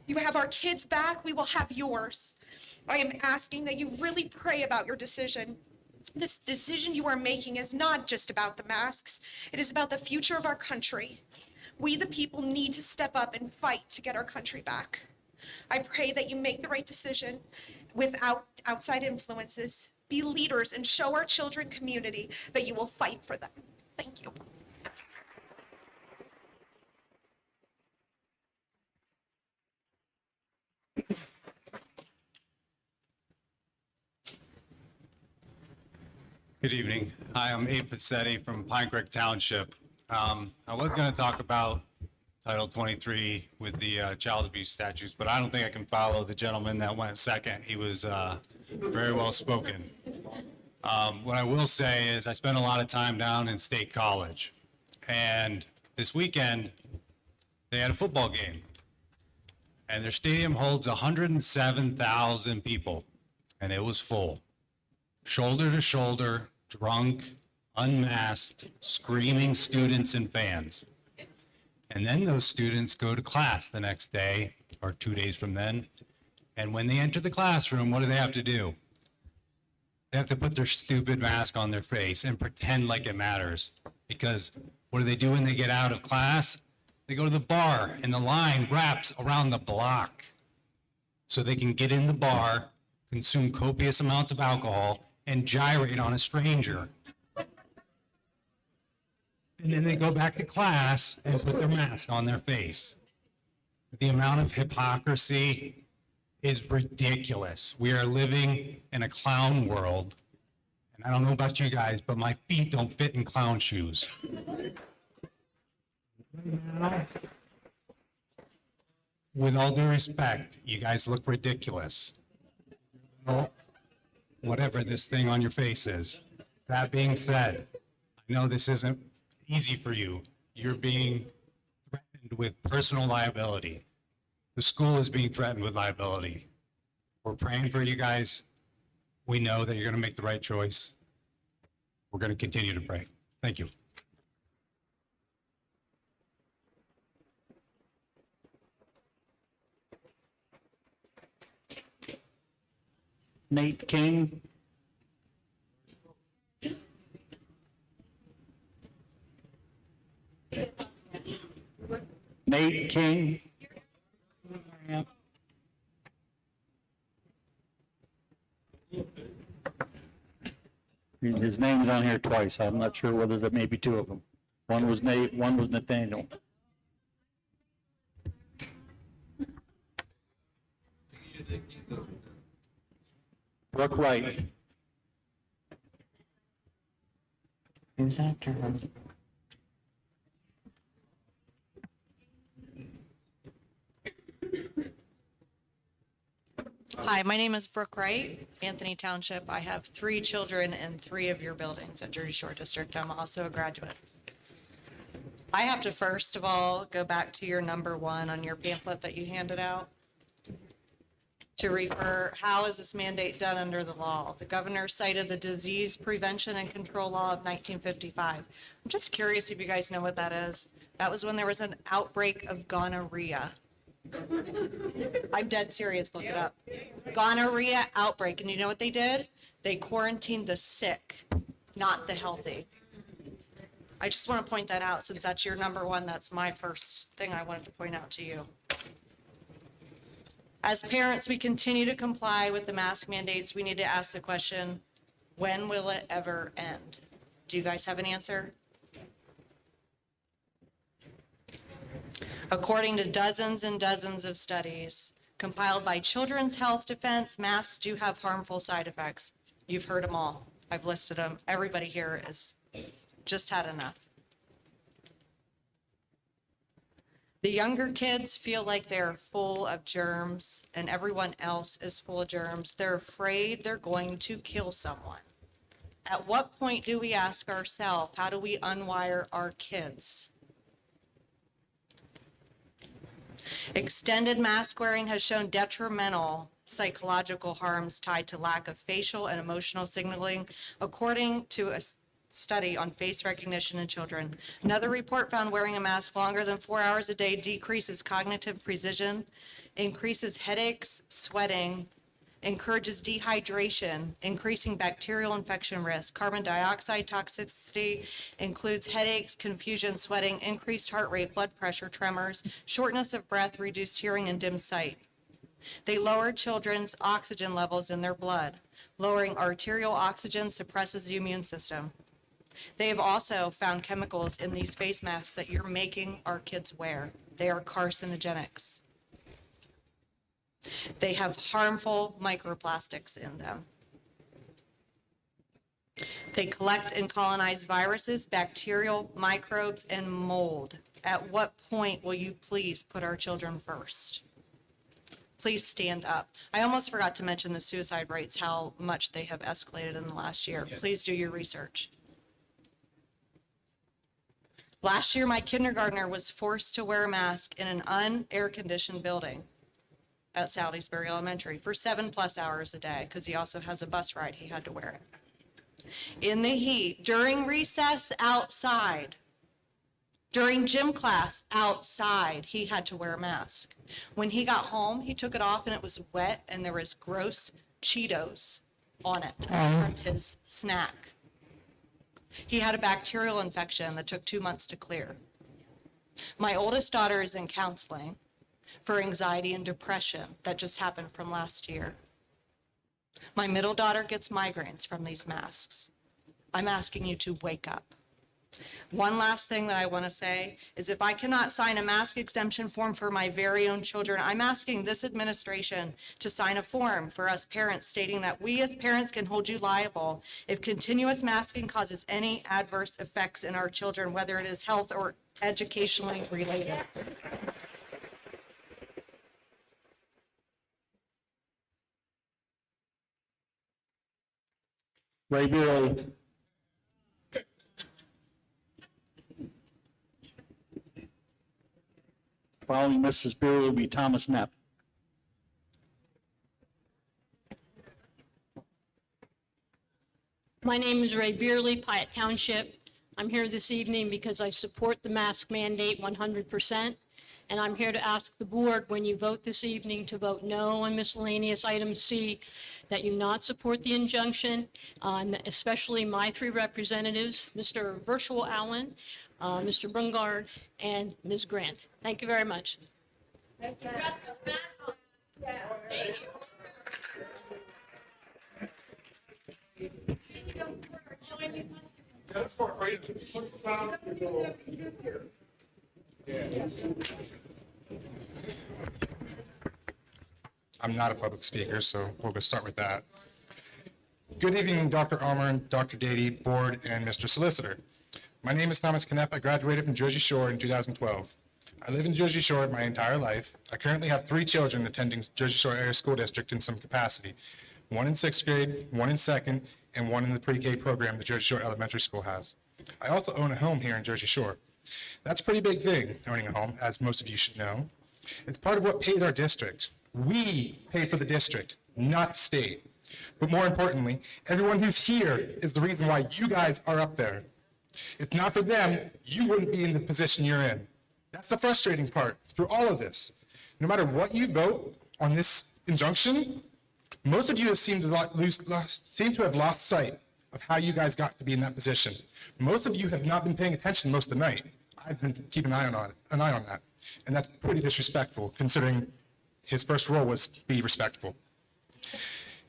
You have our kids back, we will have yours. I am asking that you really pray about your decision. This decision you are making is not just about the masks. It is about the future of our country. We, the people, need to step up and fight to get our country back. I pray that you make the right decision without outside influences. Be leaders and show our children community that you will fight for them. Thank you. Good evening. Hi, I'm Abe Passetti from Pine Creek Township. I was going to talk about Title 23 with the child abuse statutes, but I don't think I can follow the gentleman that went second. He was very well spoken. What I will say is I spent a lot of time down in State College, and this weekend they had a football game, and their stadium holds 107,000 people, and it was full. Shoulder to shoulder, drunk, unmasked, screaming students and fans. And then those students go to class the next day or 2 days from then. And when they enter the classroom, what do they have to do? They have to put their stupid mask on their face and pretend like it matters. Because what do they do when they get out of class? They go to the bar and the line wraps around the block. So they can get in the bar, consume copious amounts of alcohol, and gyrate on a stranger. And then they go back to class and put their mask on their face. The amount of hypocrisy is ridiculous. We are living in a clown world. And I don't know about you guys, but my feet don't fit in clown shoes. With all due respect, you guys look ridiculous. Whatever this thing on your face is. That being said, I know this isn't easy for you. You're being threatened with personal liability. The school is being threatened with liability. We're praying for you guys. We know that you're going to make the right choice. We're going to continue to pray. Thank you. Nate King. Nate King. His name's on here twice. I'm not sure whether there may be 2 of them. One was Nate, one was Nathaniel. Brooke Wright. Who's after her? Hi, my name is Brooke Wright, Anthony Township. I have 3 children in 3 of your buildings at Jersey Shore District. I'm also a graduate. I have to first of all go back to your number 1 on your pamphlet that you handed out to refer, how is this mandate done under the law? The governor cited the Disease Prevention and Control Law of 1955. I'm just curious if you guys know what that is. That was when there was an outbreak of gonorrhea. I'm dead serious, look it up. Gonorrhea outbreak, and you know what they did? They quarantined the sick, not the healthy. I just want to point that out, since that's your number 1, that's my first thing I wanted to point out to you. As parents, we continue to comply with the mask mandates. We need to ask the question, when will it ever end? Do you guys have an answer? According to dozens and dozens of studies compiled by Children's Health Defense, masks do have harmful side effects. You've heard them all. I've listed them. Everybody here has just had enough. The younger kids feel like they're full of germs and everyone else is full of germs. They're afraid they're going to kill someone. At what point do we ask ourselves, how do we unwire our kids? Extended mask wearing has shown detrimental psychological harms tied to lack of facial and emotional signaling, according to a study on face recognition in children. Another report found wearing a mask longer than 4 hours a day decreases cognitive precision, increases headaches, sweating, encourages dehydration, increasing bacterial infection risk. Carbon dioxide toxicity includes headaches, confusion, sweating, increased heart rate, blood pressure, tremors, shortness of breath, reduced hearing, and dim sight. They lower children's oxygen levels in their blood. Lowering arterial oxygen suppresses the immune system. They have also found chemicals in these face masks that you're making our kids wear. They are carcinogenics. They have harmful microplastics in them. They collect and colonize viruses, bacterial, microbes, and mold. At what point will you please put our children first? Please stand up. I almost forgot to mention the suicide rates, how much they have escalated in the last year. Please do your research. Last year, my kindergartner was forced to wear a mask in an un-air-conditioned building at Salisbury Elementary for 7+ hours a day, because he also has a bus ride, he had to wear it. In the heat, during recess outside, during gym class outside, he had to wear a mask. When he got home, he took it off and it was wet and there was gross Cheetos on it from his snack. He had a bacterial infection that took 2 months to clear. My oldest daughter is in counseling for anxiety and depression that just happened from last year. My middle daughter gets migraines from these masks. I'm asking you to wake up. One last thing that I want to say is, if I cannot sign a mask exemption form for my very own children, I'm asking this administration to sign a form for us parents stating that we as parents can hold you liable if continuous masking causes any adverse effects in our children, whether it is health or educationally related. Ray Bureau. Following Mrs. Bureau will be Thomas Knapp. My name is Ray Beerley, Piatt Township. I'm here this evening because I support the mask mandate 100%. And I'm here to ask the board, when you vote this evening, to vote no on miscellaneous item C, that you not support the injunction, especially my 3 representatives, Mr. Virtual Allen, Mr. Brungard, and Ms. Grant. Thank you very much. I'm not a public speaker, so we'll go start with that. Good evening, Dr. Almern, Dr. Dady, board, and Mr. Solicitor. My name is Thomas Knapp. I graduated from Jersey Shore in 2012. I live in Jersey Shore my entire life. I currently have 3 children attending Jersey Shore Area School District in some capacity. 1 in 6th grade, 1 in 2nd, and 1 in the pre-K program the Jersey Shore Elementary School has. I also own a home here in Jersey Shore. That's a pretty big thing, owning a home, as most of you should know. It's part of what pays our district. We pay for the district, not the state. But more importantly, everyone who's here is the reason why you guys are up there. If not for them, you wouldn't be in the position you're in. That's the frustrating part through all of this. No matter what you vote on this injunction, most of you seem to have lost sight of how you guys got to be in that position. Most of you have not been paying attention most of the night. I've been keeping an eye on that. And that's pretty disrespectful, considering his first role was be respectful.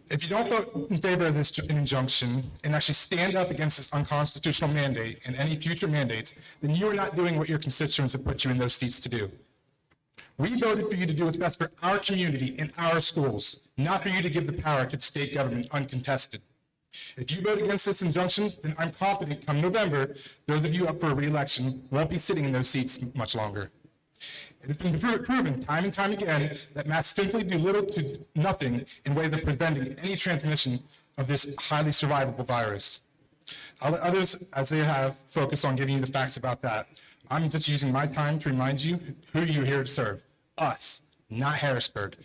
If you don't vote in favor of this injunction and actually stand up against this unconstitutional mandate and any future mandates, then you are not doing what your constituents have put you in those seats to do. We voted for you to do what's best for our community and our schools, not for you to give the power to the state government uncontested. If you vote against this injunction, then I'm confident come November, those of you up for a re-election won't be sitting in those seats much longer. It has been proven time and time again that masks simply do little to nothing in ways of preventing any transmission of this highly survivable virus. I'll let others, as they have, focus on giving you the facts about that. I'm just using my time to remind you who you're here to serve. Us, not Harrisburg.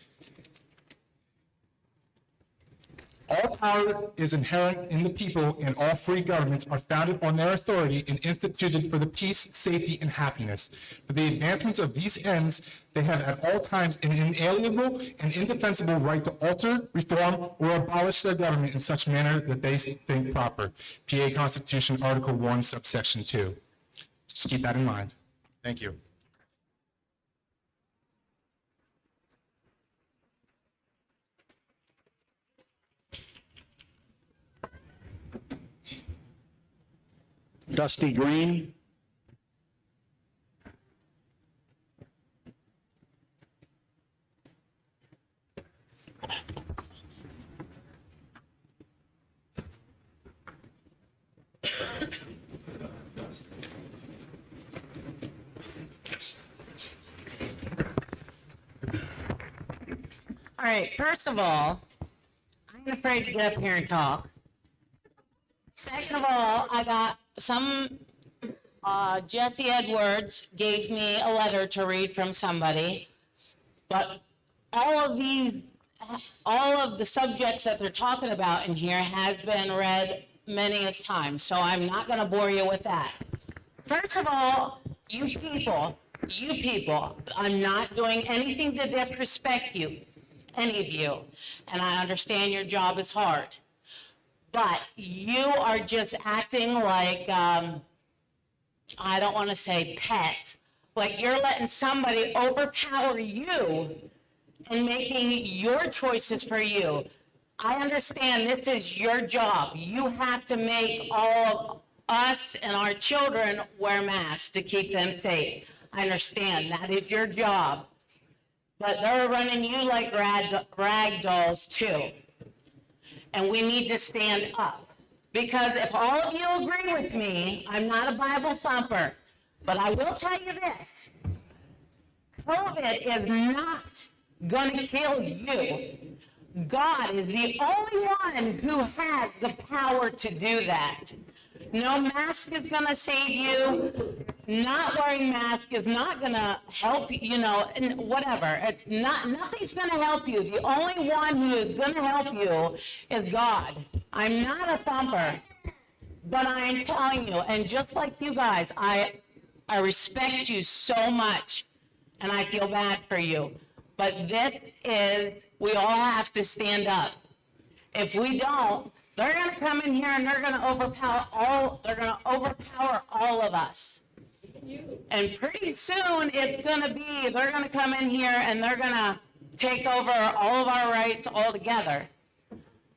All power is inherent in the people, and all free governments are founded on their authority and instituted for the peace, safety, and happiness. For the advancements of these ends, they have at all times an inalienable and indefensible right to alter, reform, or abolish their government in such manner that they think proper. PA Constitution, Article 1, subsection 2. Just keep that in mind. Thank you. Dusty Green. All right, first of all, I'm afraid to get up here and talk. Second of all, I got Jesse Edwards gave me a letter to read from somebody, but all of the subjects that they're talking about in here has been read many times, so I'm not going to bore you with that. First of all, you people, I'm not doing anything to disrespect you, any of you, and I understand your job is hard. But you are just acting like, I don't want to say pet, like you're letting somebody overpower you and making your choices for you. I understand this is your job. You have to make all of us and our children wear masks to keep them safe. I understand that is your job. But they're running you like rag dolls too. And we need to stand up. Because if all of you agree with me, I'm not a Bible thumper, but I will tell you this. COVID is not going to kill you. God is the only one who has the power to do that. No mask is going to save you. Not wearing mask is not going to help you, and whatever. Nothing's going to help you. The only one who is going to help you is God. I'm not a thumper, but I am telling you, and just like you guys, I respect you so much, and I feel bad for you. But we all have to stand up. If we don't, they're going to come in here and they're going to overpower all of us. And pretty soon they're going to come in here and they're going to take over all of our rights altogether.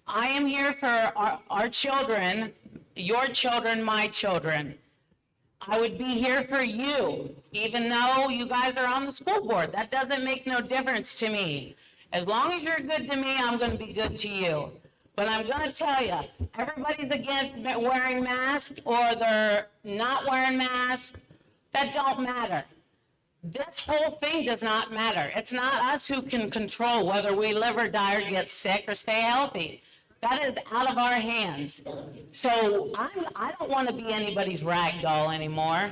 I am here for our children, your children, my children. I would be here for you, even though you guys are on the school board. That doesn't make no difference to me. As long as you're good to me, I'm going to be good to you. But I'm going to tell you, everybody's against wearing masks or they're not wearing masks. That don't matter. This whole thing does not matter. It's not us who can control whether we live or die or get sick or stay healthy. That is out of our hands. So I don't want to be anybody's rag doll anymore.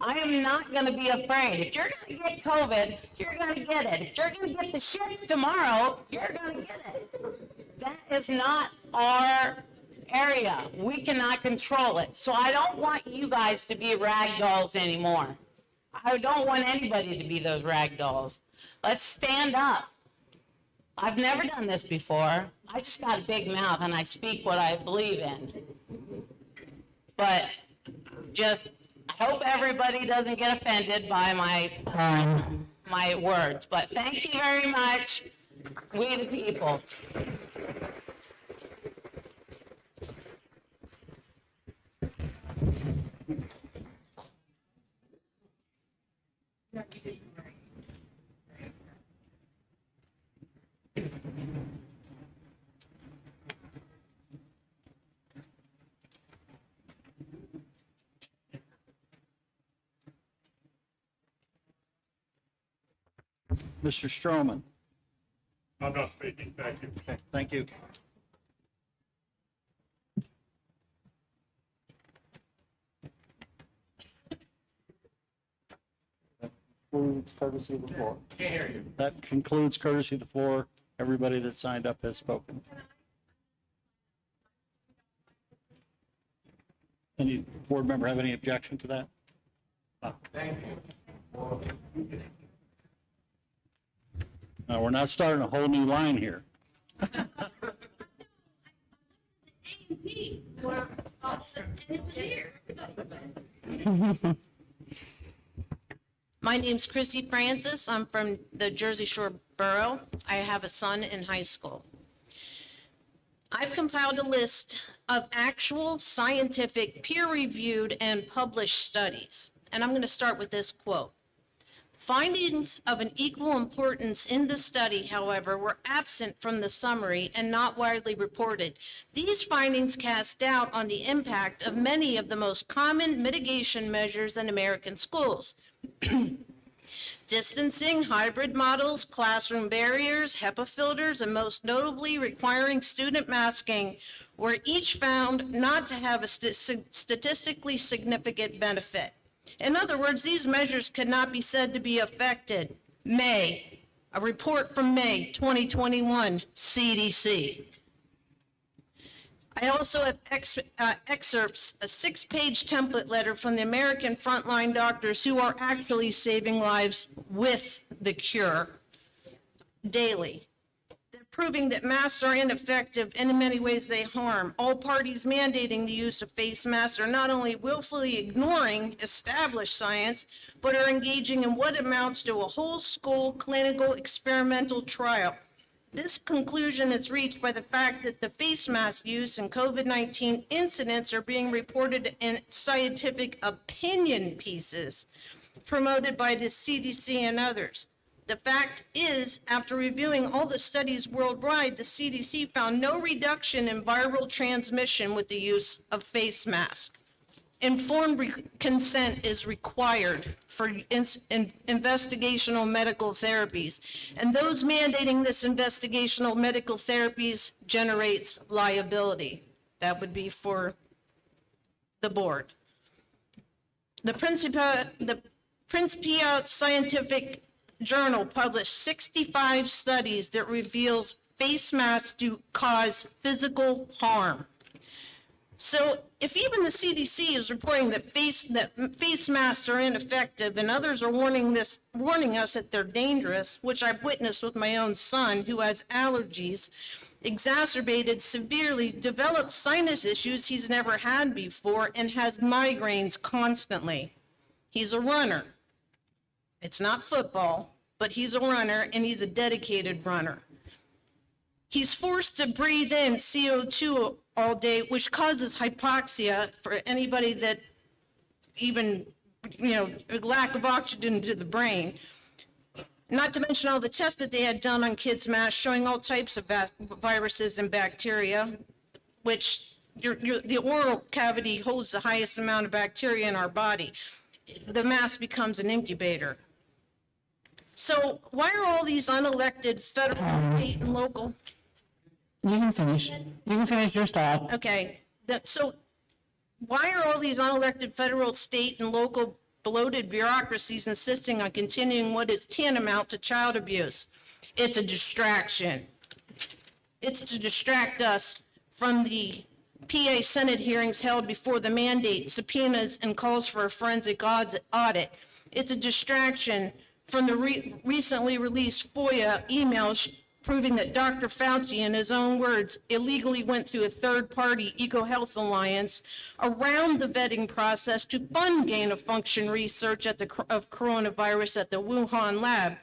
I am not going to be afraid. If you're going to get COVID, you're going to get it. If you're going to get the shits tomorrow, you're going to get it. That is not our area. We cannot control it. So I don't want you guys to be rag dolls anymore. I don't want anybody to be those rag dolls. Let's stand up. I've never done this before. I just got a big mouth and I speak what I believe in. But just I hope everybody doesn't get offended by my words. But thank you very much, we the people. Mr. Stroman. I'm not speaking, thank you. Okay, thank you. Concludes courtesy of the floor. Can't hear you. That concludes courtesy of the floor. Everybody that signed up has spoken. Any board member have any objection to that? Thank you. We're not starting a whole new line here. My name's Chrissy Francis. I'm from the Jersey Shore Borough. I have a son in high school. I've compiled a list of actual scientific, peer-reviewed, and published studies. And I'm going to start with this quote. Findings of an equal importance in the study, however, were absent from the summary and not widely reported. These findings cast doubt on the impact of many of the most common mitigation measures in American schools. Distancing, hybrid models, classroom barriers, HEPA filters, and most notably requiring student masking were each found not to have a statistically significant benefit. In other words, these measures could not be said to be affected. A report from May 2021, CDC. I also have excerpts, a 6-page template letter from the American frontline doctors who are actually saving lives with the cure daily. They're proving that masks are ineffective and in many ways they harm. All parties mandating the use of face masks are not only willfully ignoring established science, but are engaging in what amounts to a whole school clinical experimental trial. This conclusion is reached by the fact that the face mask use and COVID-19 incidents are being reported in scientific opinion pieces promoted by the CDC and others. The fact is, after reviewing all the studies worldwide, the CDC found no reduction in viral transmission with the use of face masks. Informed consent is required for investigational medical therapies, and those mandating this investigational medical therapies generates liability. That would be for the board. The Principia Scientific Journal published 65 studies that reveals face masks do cause physical harm. So if even the CDC is reporting that face masks are ineffective and others are warning us that they're dangerous, which I've witnessed with my own son who has allergies, exacerbated severely, developed sinus issues he's never had before, and has migraines constantly. He's a runner. It's not football, but he's a runner and he's a dedicated runner. He's forced to breathe in CO2 all day, which causes hypoxia for anybody that even, lack of oxygen to the brain. Not to mention all the tests that they had done on kids' masks showing all types of viruses and bacteria, which the oral cavity holds the highest amount of bacteria in our body. The mask becomes an incubator. So why are all these unelected federal, state, and local? You can finish. You can finish your stop. Okay, so why are all these unelected federal, state, and local bloated bureaucracies insisting on continuing what is tantamount to child abuse. It's a distraction. It's to distract us from the PA Senate hearings held before the mandate, subpoenas, and calls for a forensic audit. It's a distraction from the recently released FOIA emails proving that Dr. Fauci, in his own words, illegally went through a third-party EcoHealth Alliance around the vetting process to fund gain-of-function research of coronavirus at the Wuhan lab.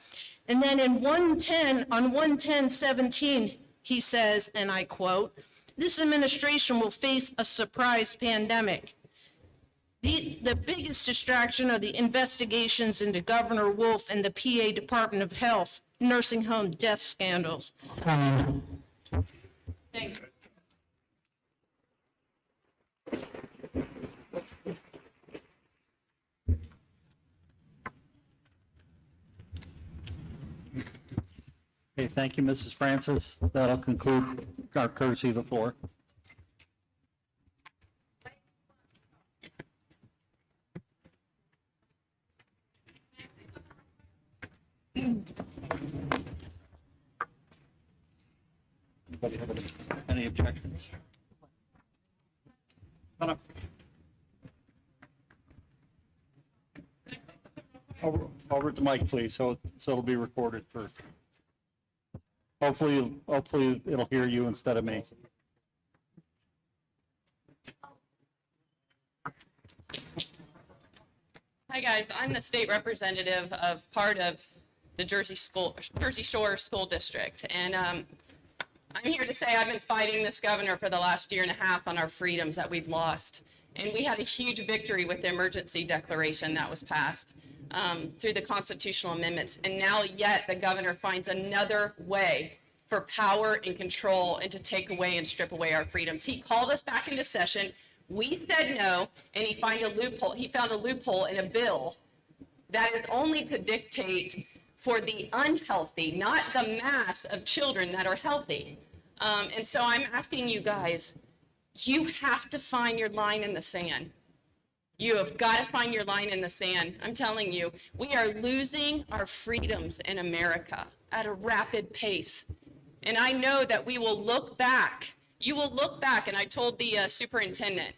And then on 110/17, he says, and I quote, "This administration will face a surprise pandemic." The biggest distraction are the investigations into Governor Wolf and the PA Department of Health nursing home death scandals. Thank you. Okay, thank you, Mrs. Francis. That'll conclude our courtesy of the floor. Anybody have any objections? Come up. Over at the mic, please, so it'll be recorded for, hopefully it'll hear you instead of me. Hi, guys. I'm the state representative of part of the Jersey Shore School District. And I'm here to say I've been fighting this governor for the last year and a half on our freedoms that we've lost. And we had a huge victory with the emergency declaration that was passed through the constitutional amendments. And now yet the governor finds another way for power and control and to take away and strip away our freedoms. He called us back into session. We said no, and he found a loophole. He found a loophole in a bill that is only to dictate for the unhealthy, not the mass of children that are healthy. And so I'm asking you guys, you have to find your line in the sand. You have got to find your line in the sand. I'm telling you, we are losing our freedoms in America at a rapid pace. And I know that we will look back. You will look back, and I told the superintendent,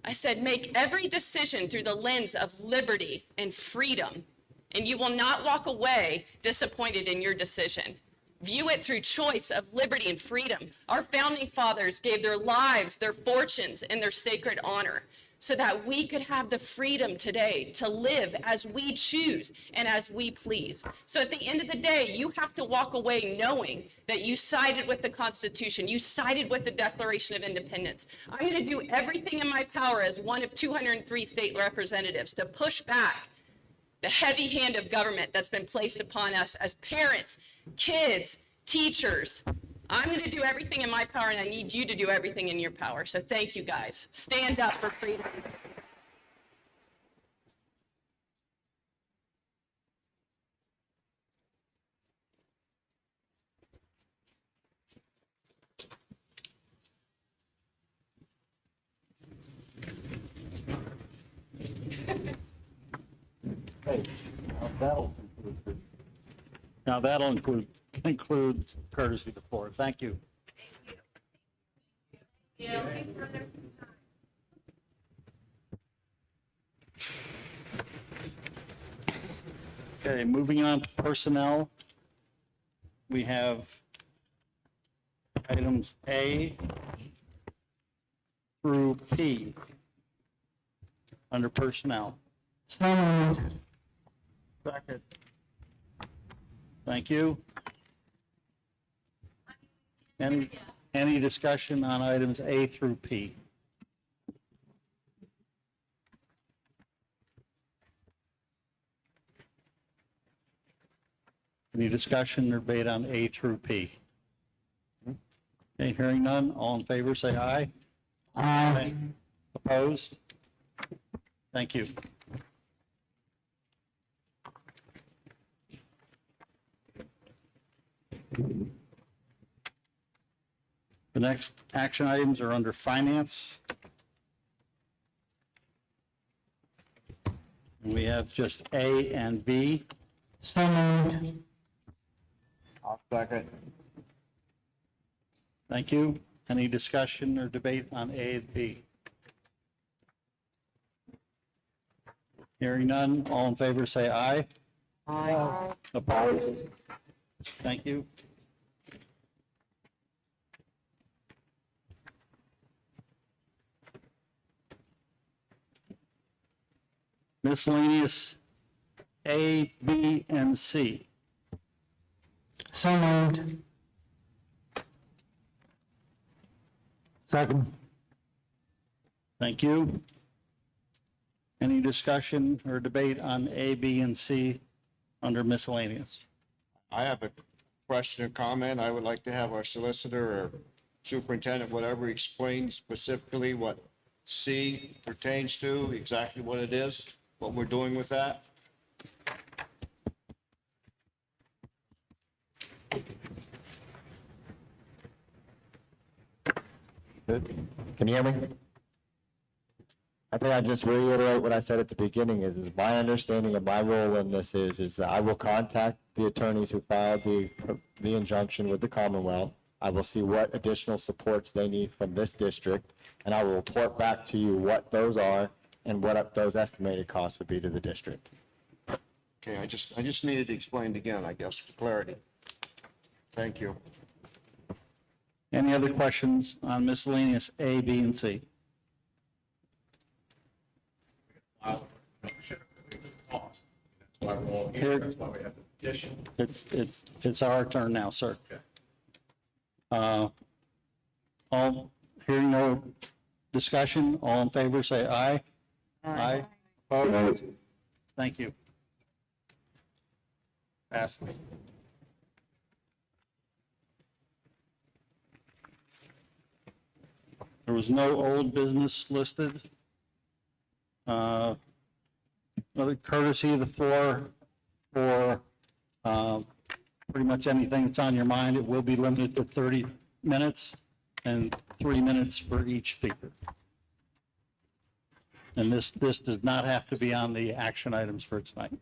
I said, make every decision through the lens of liberty and freedom, and you will not walk away disappointed in your decision. View it through choice of liberty and freedom. Our founding fathers gave their lives, their fortunes, and their sacred honor so that we could have the freedom today to live as we choose and as we please. So at the end of the day, you have to walk away knowing that you sided with the Constitution, you sided with the Declaration of Independence. I'm going to do everything in my power as one of 203 state representatives to push back the heavy hand of government that's been placed upon us as parents, kids, teachers. I'm going to do everything in my power, and I need you to do everything in your power. So thank you, guys. Stand up for freedom. Now that'll conclude courtesy of the floor. Thank you. Okay, moving on to personnel. We have items A through P under personnel. Second. Thank you. Any discussion on items A through P? Any discussion or debate on A through P? Okay, hearing none, all in favor, say aye. Aye. Opposed? Thank you. The next action items are under finance. And we have just A and B. So moved. I'll second. Thank you. Any discussion or debate on A and B? Hearing none, all in favor say aye. Aye. Opposed? Thank you. Miscellaneous A, B, and C. So moved. Second. Thank you. Any discussion or debate on A, B, and C under miscellaneous? I have a question or comment. I would like to have our solicitor or superintendent, whatever, explain specifically what C pertains to, exactly what it is, what we're doing with that. Can you hear me? I think I'd just reiterate what I said at the beginning is my understanding of my role in this is that I will contact the attorneys who filed the injunction with the Commonwealth. I will see what additional supports they need from this district, and I will report back to you what those are and what those estimated costs would be to the district. Okay, I just needed it explained again, I guess, for clarity. Thank you. Any other questions on miscellaneous A, B, and C? Here, it's our turn now, sir. All, hearing no discussion, all in favor, say aye. Aye. Opposed? Thank you. Pass. There was no old business listed. Another courtesy of the floor for pretty much anything that's on your mind. It will be limited to 30 minutes and 3 minutes for each speaker. And this does not have to be on the action items for tonight.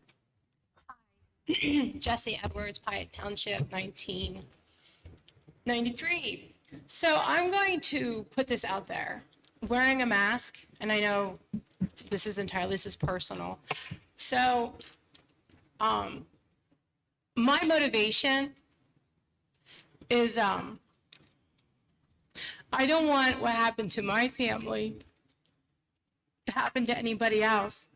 Jesse Edwards, Piatt Township, 1993. So I'm going to put this out there. Wearing a mask, and I know this is personal. So, my motivation is, I don't want what happened to my family to happen to anybody else.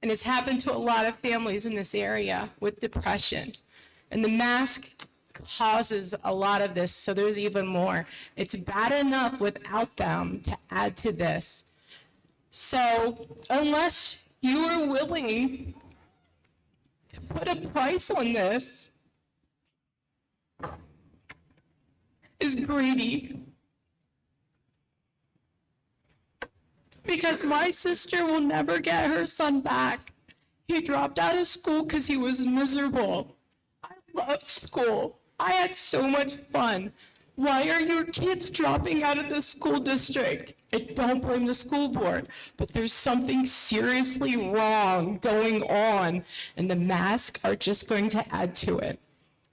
And it's happened to a lot of families in this area with depression. And the mask causes a lot of this, so there's even more. It's bad enough without them to add to this. So unless you are willing to put a price on this, is greedy. Because my sister will never get her son back. He dropped out of school because he was miserable. I loved school. I had so much fun. Why are your kids dropping out of the school district? I don't blame the school board, but there's something seriously wrong going on, and the masks are just going to add to it.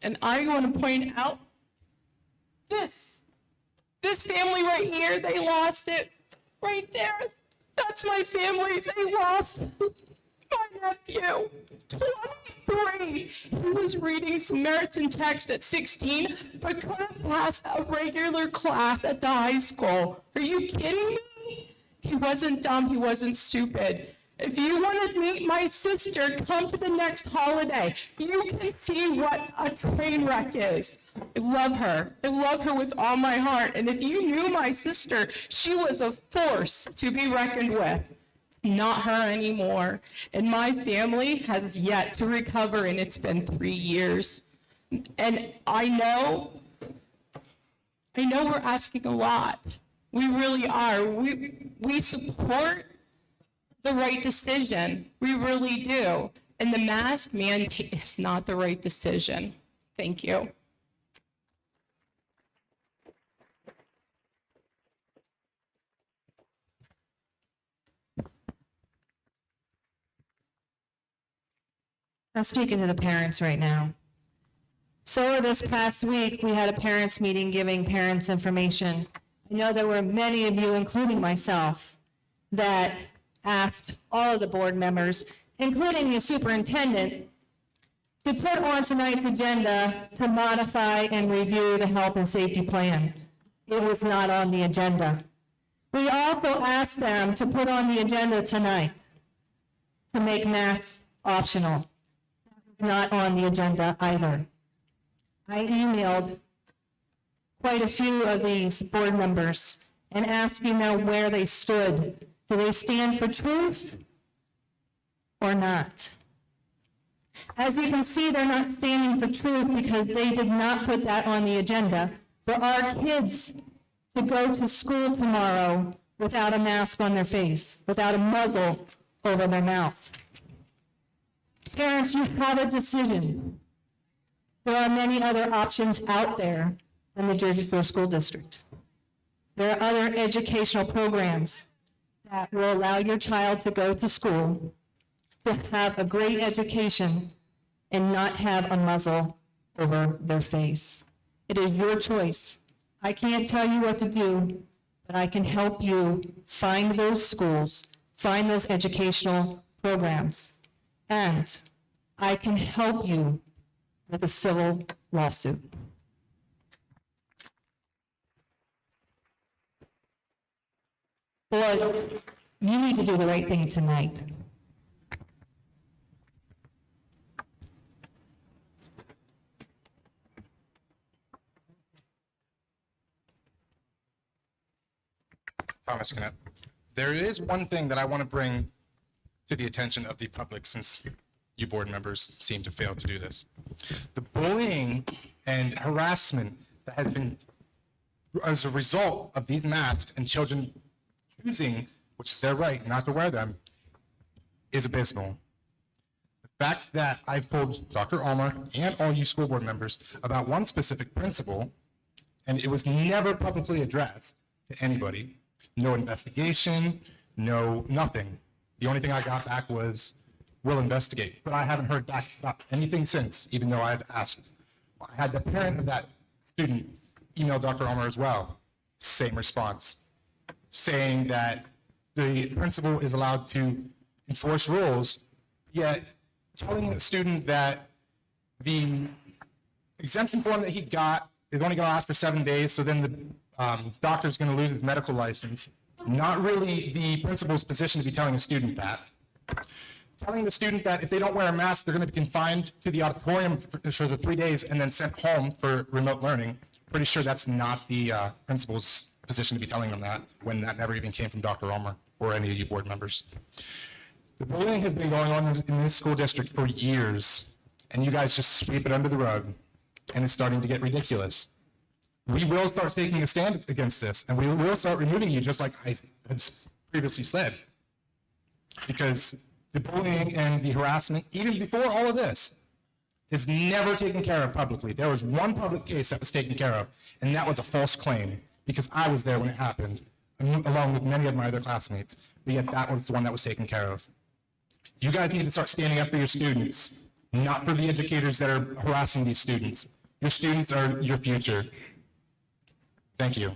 And I want to point out this family right here, they lost it right there. That's my family. They lost my nephew, 23. He was reading Samaritan text at 16, but couldn't pass a regular class at the high school. Are you kidding me? He wasn't dumb. He wasn't stupid. If you want to meet my sister, come to the next holiday. You can see what a train wreck is. I love her. I love her with all my heart. And if you knew my sister, she was a force to be reckoned with. Not her anymore. And my family has yet to recover, and it's been 3 years. And I know we're asking a lot. We really are. We support the right decision. We really do. And the mask mandate is not the right decision. Thank you. I'm speaking to the parents right now. So this past week, we had a parents' meeting giving parents information. I know there were many of you, including myself, that asked all of the board members, including the superintendent, to put on tonight's agenda to modify and review the health and safety plan. It was not on the agenda. We also asked them to put on the agenda tonight to make masks optional. Not on the agenda either. I emailed quite a few of these board members and asking them where they stood. Do they stand for truth or not? As you can see, they're not standing for truth because they did not put that on the agenda for our kids to go to school tomorrow without a mask on their face, without a muzzle over their mouth. Parents, you have a decision. There are many other options out there than the Jersey Shore School District. There are other educational programs that will allow your child to go to school, to have a great education, and not have a muzzle over their face. It is your choice. I can't tell you what to do, but I can help you find those schools, find those educational programs, and I can help you with a civil lawsuit. Boy, you need to do the right thing tonight. Thomas Knapp. There is one thing that I want to bring to the attention of the public, since you board members seem to fail to do this. The bullying and harassment that has been as a result of these masks and children choosing, which is their right, not to wear them, is abysmal. The fact that I've told Dr. Almer and all you school board members about one specific principal, and it was never publicly addressed to anybody. No investigation, no nothing. The only thing I got back was, we'll investigate. But I haven't heard back about anything since, even though I had asked. I had the parent of that student email Dr. Almer as well. Same response, saying that the principal is allowed to enforce rules, yet telling the student that the exemption form that he got is only going to last for 7 days, so then the doctor's going to lose his medical license. Not really the principal's position to be telling a student that. Telling the student that if they don't wear a mask, they're going to be confined to the auditorium for the 3 days and then sent home for remote learning. Pretty sure that's not the principal's position to be telling them that, when that never even came from Dr. Ulmer or any of you board members. The bullying has been going on in this school district for years, and you guys just sweep it under the rug, and it's starting to get ridiculous. We will start taking a stand against this, and we will start removing you, just like I had previously said. Because the bullying and the harassment, even before all of this, is never taken care of publicly. There was one public case that was taken care of, and that was a false claim, because I was there when it happened, along with many of my other classmates, but yet that was the one that was taken care of. You guys need to start standing up for your students, not for the educators that are harassing these students. Your students are your future. Thank you.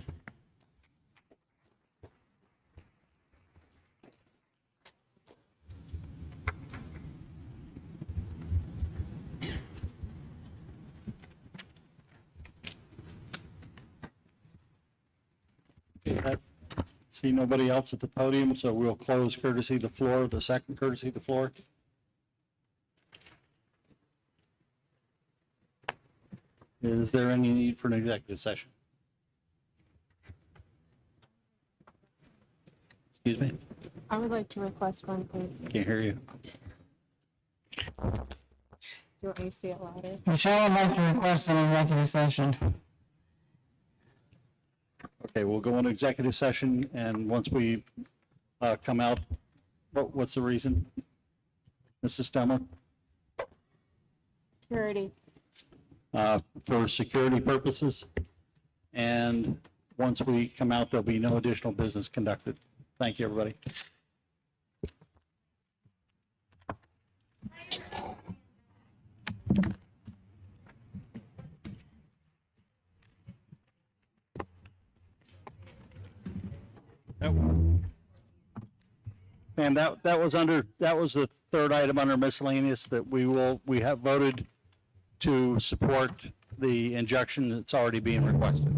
I see nobody else at the podium, so we'll close courtesy of the floor, the second courtesy of the floor. Is there any need for an executive session? Excuse me? I would like to request one, please. Can't hear you. Do you want me to say it louder? Michelle would like to request an executive session. Okay, we'll go into executive session, and once we come out, what's the reason? Mrs. Stemmer? Security. For security purposes, and once we come out, there'll be no additional business conducted. Thank you, everybody. And that was the third item under miscellaneous that we have voted to support the injection that's already being requested.